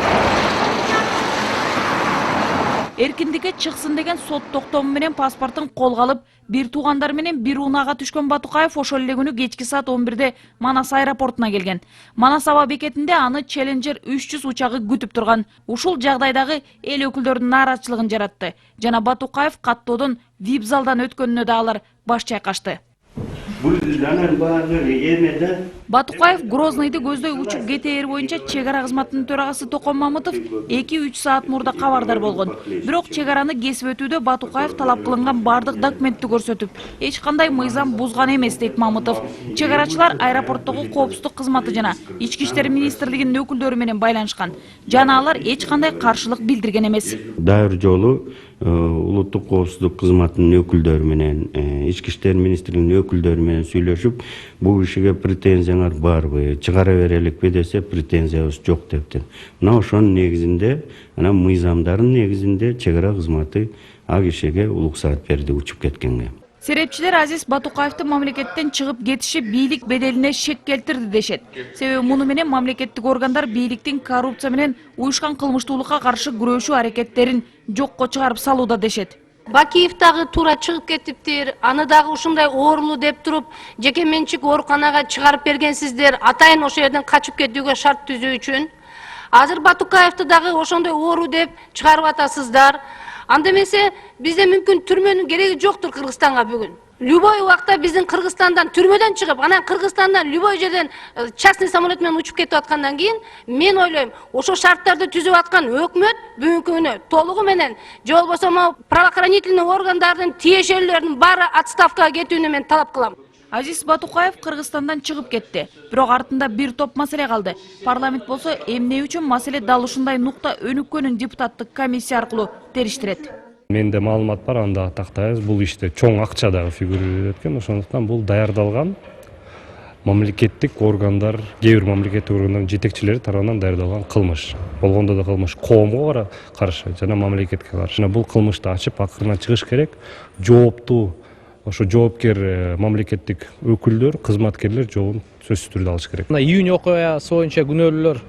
C: Эркиндикке чыксын деген сот токтому менен паспортун колго алып, бир туугандар менен бир унаага түшкөн Батукаев ошол эле күнү кечки саат 11-де Манас аэропортуна келген. Манас аба бекетинде аны Challenger 300 учагы күтүп турган. Ушул жагдайдагы эл өкүлдөрүнүн нааразычылыгын жаратты. Жана Батукаев каттоодон VIP залдан өткөнүнө да алар баш чайкашты. Батукаев Грознойду көздөй учуп кетээр боюнча чек ара кызматынын төрагасы Токон Мамытов 2-3 саат мурда кабардар болгон. Бирок чек араны кесип өтүүдө Батукаев талап кылынган бардык документти көрсөтүп, эч кандай мыйзам бузган эмес дейт Мамытов. Чек арачылар аэропорттогу коопсуздук кызматы жана Ички иштер министрлигинин өкүлдөрү менен байланышкан. Жана алар эч кандай каршылык билдирген эмес.
J: Дайыр жолу
B: улуттук коопсуздук кызматынын өкүлдөрү менен, ички иштер министрлигинин өкүлдөрү менен сүйлөшүп, бул кишиге претензияңар барбы, чыгара береликпи десе, претензиябыз жок дептир. Мына ошонун негизинде, анан мыйзамдардын негизинде чек ара кызматы ал кишиге уруксаат берди учуп кеткенге.
C: Серепчилер Азиз Батукаевдин мамлекеттен чыгып кетиши бийлик беделине шек келтирди дешет. Себеби муну менен мамлекеттик органдар бийликтин коррупция менен уюшкан кылмыштуулукка каршы күрөшүү аракеттерин жокко чыгарып салууда дешет.
F: Бакиев дагы туура чыгып кетиптир. Аны дагы ушундай оорулуу деп туруп, жеке менчик ооруканага чыгарып бергенсиздер, атайын ошол жерден качып кетүүгө шарт түзүү үчүн. Азыр Батукаевди дагы ошондой оору деп чыгарып атасыздар. Анда эмесе бизде мүмкүн түрмөнүн кереги жоктур Кыргызстанга бүгүн. Любой убакта биздин Кыргызстандан түрмөдөн чыгып, анан Кыргызстандан любой жерден частный самолет менен учуп кетип аткандан кийин мен ойлойм, ошо шарттарды түзүп аткан өкмөт бүгүнкү күнү толугу менен же болбосо правоохранительный органдардын тиешелүүлөрүнүн баары отставкага кетүүнү мен талап кылам.
C: Азиз Батукаев Кыргызстандан чыгып кетти. Бирок артында бир топ маселе калды. Парламент болсо эмне үчүн маселе дал ушундай нукта өнүккөнүн депутаттык комиссия аркылуу териштирет.
J: Менде маалымат бар, анда тактайбыз. Бул иште чоң акча дагы фигурировать эткен. Ошондуктан бул даярдалган мамлекеттик органдар, кээ бир мамлекеттик органдардын жетекчилери тарабынан даярдалган кылмыш. Болгондо да кылмыш коомго каршы жана мамлекетке каршы. Бул кылмышты ачып акырына чыгыш керек. Жооптуу ошо жоопкер мамлекеттик өкүлдөр, кызматкерлер жообун сөзсүз түрдө алыш керек.
L: Мына июнь окуясы боюнча күнөөлүүлөр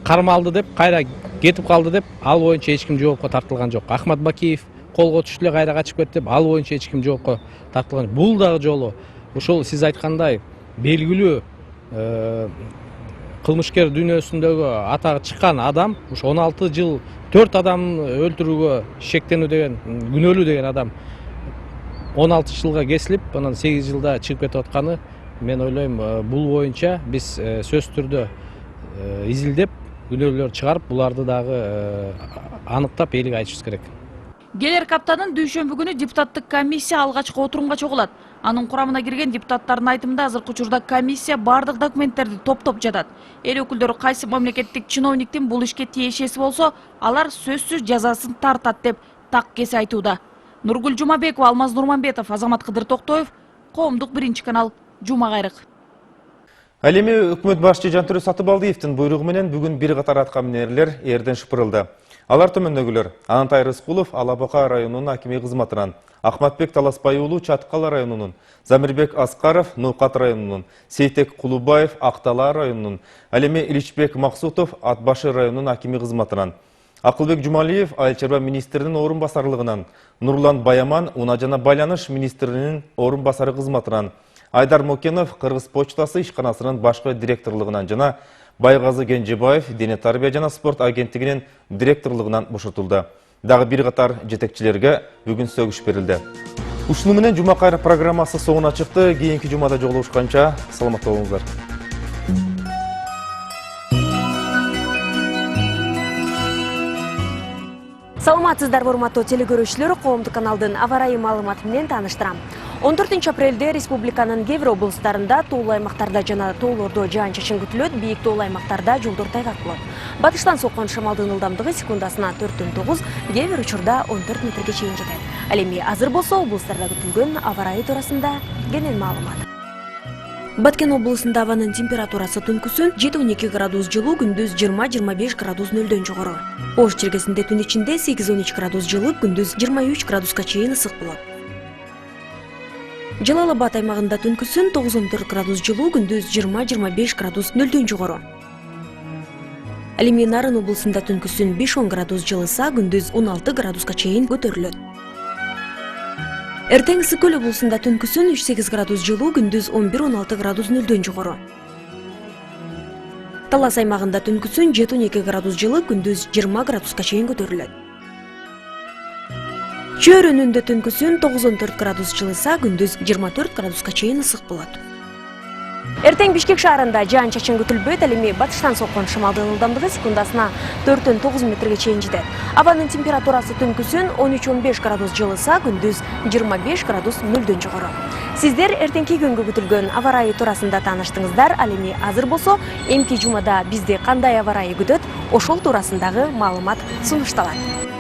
L: кармалды деп, кайра кетип калды деп, ал боюнча эч ким жоопко тартылган жок. Ахмат Бакиев колго түштү эле кайра качып кетти деп, ал боюнча эч ким жоопко тартылган. Бул дагы жолу ошол сиз айткандай белгилүү кылмышкер дүйнөсүндөгү атагы чыккан адам, ушу 16 жыл 4 адам өлтүрүүгө шектенүү деген, күнөөлүү деген адам 16 жылга кесилип, анан 8 жылда чыгып кетип атканы, мен ойлойм, бул боюнча биз сөзсүз түрдө изилдеп, күнөөлүүлөрдү чыгарып, буларды дагы аныктап элге айтышыбыз керек.
C: Келер аптанын дүйшөмбү күнү депутаттык комиссия алгачкы отурумга чогулат. Анын курамына кирген депутаттардын айтымында азыркы учурда комиссия бардык документтерди топтоп жатат. Эл өкүлдөрү кайсы мамлекеттик чиновниктин бул ишке тиешеси болсо, алар сөзсүз жазасын тартат деп так кесе айтууда. Нургүл Жумабекова, Алмаз Нурманбетов, Азамат Кыдыр Токтоев, Коомдук 1 канал, Жума кайрык.
A: Ал эми өкмөт башчы Жантөрө Сатыбалдиевдин буйругу менен бүгүн бир катар аткаминерлер эрден шыпырылды. Алар төмөндөгүлөр: Анантай Рыскулов Алабака районунун акими кызматынан, Ахматбек Таласпай уулу Чаткала районунун, Замирбек Аскаров Нукат районунун, Сейтек Кулубаев Актала районунун, ал эми Иличбек Максутов Атбашы районунун акими кызматынан, Акылбек Жумалиев Айыл чарба министринин орун басарлыгынан, Нурлан Баяман Унаа жана байланыш министринин орун басары кызматынан, Айдар Мокенов Кыргыз почтасы ишканасынын башкы директорлугунан жана Байгазы Кенжебаев Дене тарбия жана спорт агенттигинин директорлугунан бошотулду. Дагы бир катар жетекчилерге бүгүн сөгүш берилди. Ушуну менен Жума кайрык программасы соңуна чыкты. Кийинки жумада жолугушканча саламатта болуңуздар.
Y: Саламатсыздар, урматтуу телекөрүүчүлөр, Коомдук каналдын аба ырайы маалыматы менен тааныштырам. 14 апрелде республиканын кээ бир облустарында тоолуу аймактарда жана тоолордо жаан-чачын күтүлөт, бийик тоолуу аймактарда жолдор тайгак болот. Батыштан соккон шамалдын ылдамдыгы секундасына 4-9, кээ бир учурда 14 метрге чейин жетет. Ал эми азыр болсо облустарда күтүлгөн аба ырайы туурасында кенен маалымат. Баткен облусунда абанын температурасы түнкүсүн 7-12 градус жылуу, күндүз 20-25 градус нөлдөн жогору. Ош чергесинде түн ичинде 8-13 градус жылуу, күндүз 23 градуска чейин ысык болот. Жалал Абад аймагында түнкүсүн 9-14 градус жылуу, күндүз 20-25 градус нөлдөн жогору. Ал эми Нарын облусунда түнкүсүн 5-10 градус жылыса, күндүз 16 градуска чейин көтөрүлөт. Эртең Ысык Көл облусунда түнкүсүн 3-8 градус жылуу, күндүз 11-16 градус нөлдөн жогору. Талас аймагында түнкүсүн 7-12 градус жылуу, күндүз 20 градуска чейин көтөрүлөт. Чөйрөнүндө түнкүсүн 9-14 градус жылыса, күндүз 24 градуска чейин ысык болот. Эртең Бишкек шаарында жаан-чачын күтүлбөйт, ал эми батыштан соккон шамалдын ылдамдыгы секундасына 4-9 метрге чейин жетет. Абанын температурасы түнкүсүн 13-15 градус жылыса, күндүз 25 градус нөлдөн жогору. Сиздер эртеңки күнгө күтүлгөн аба ырайы туурасында тааныштыңыздар. Ал эми азыр болсо эмки жумада бизде кандай аба ырайы күтөт, ошол туурасындагы маалымат сунушталат.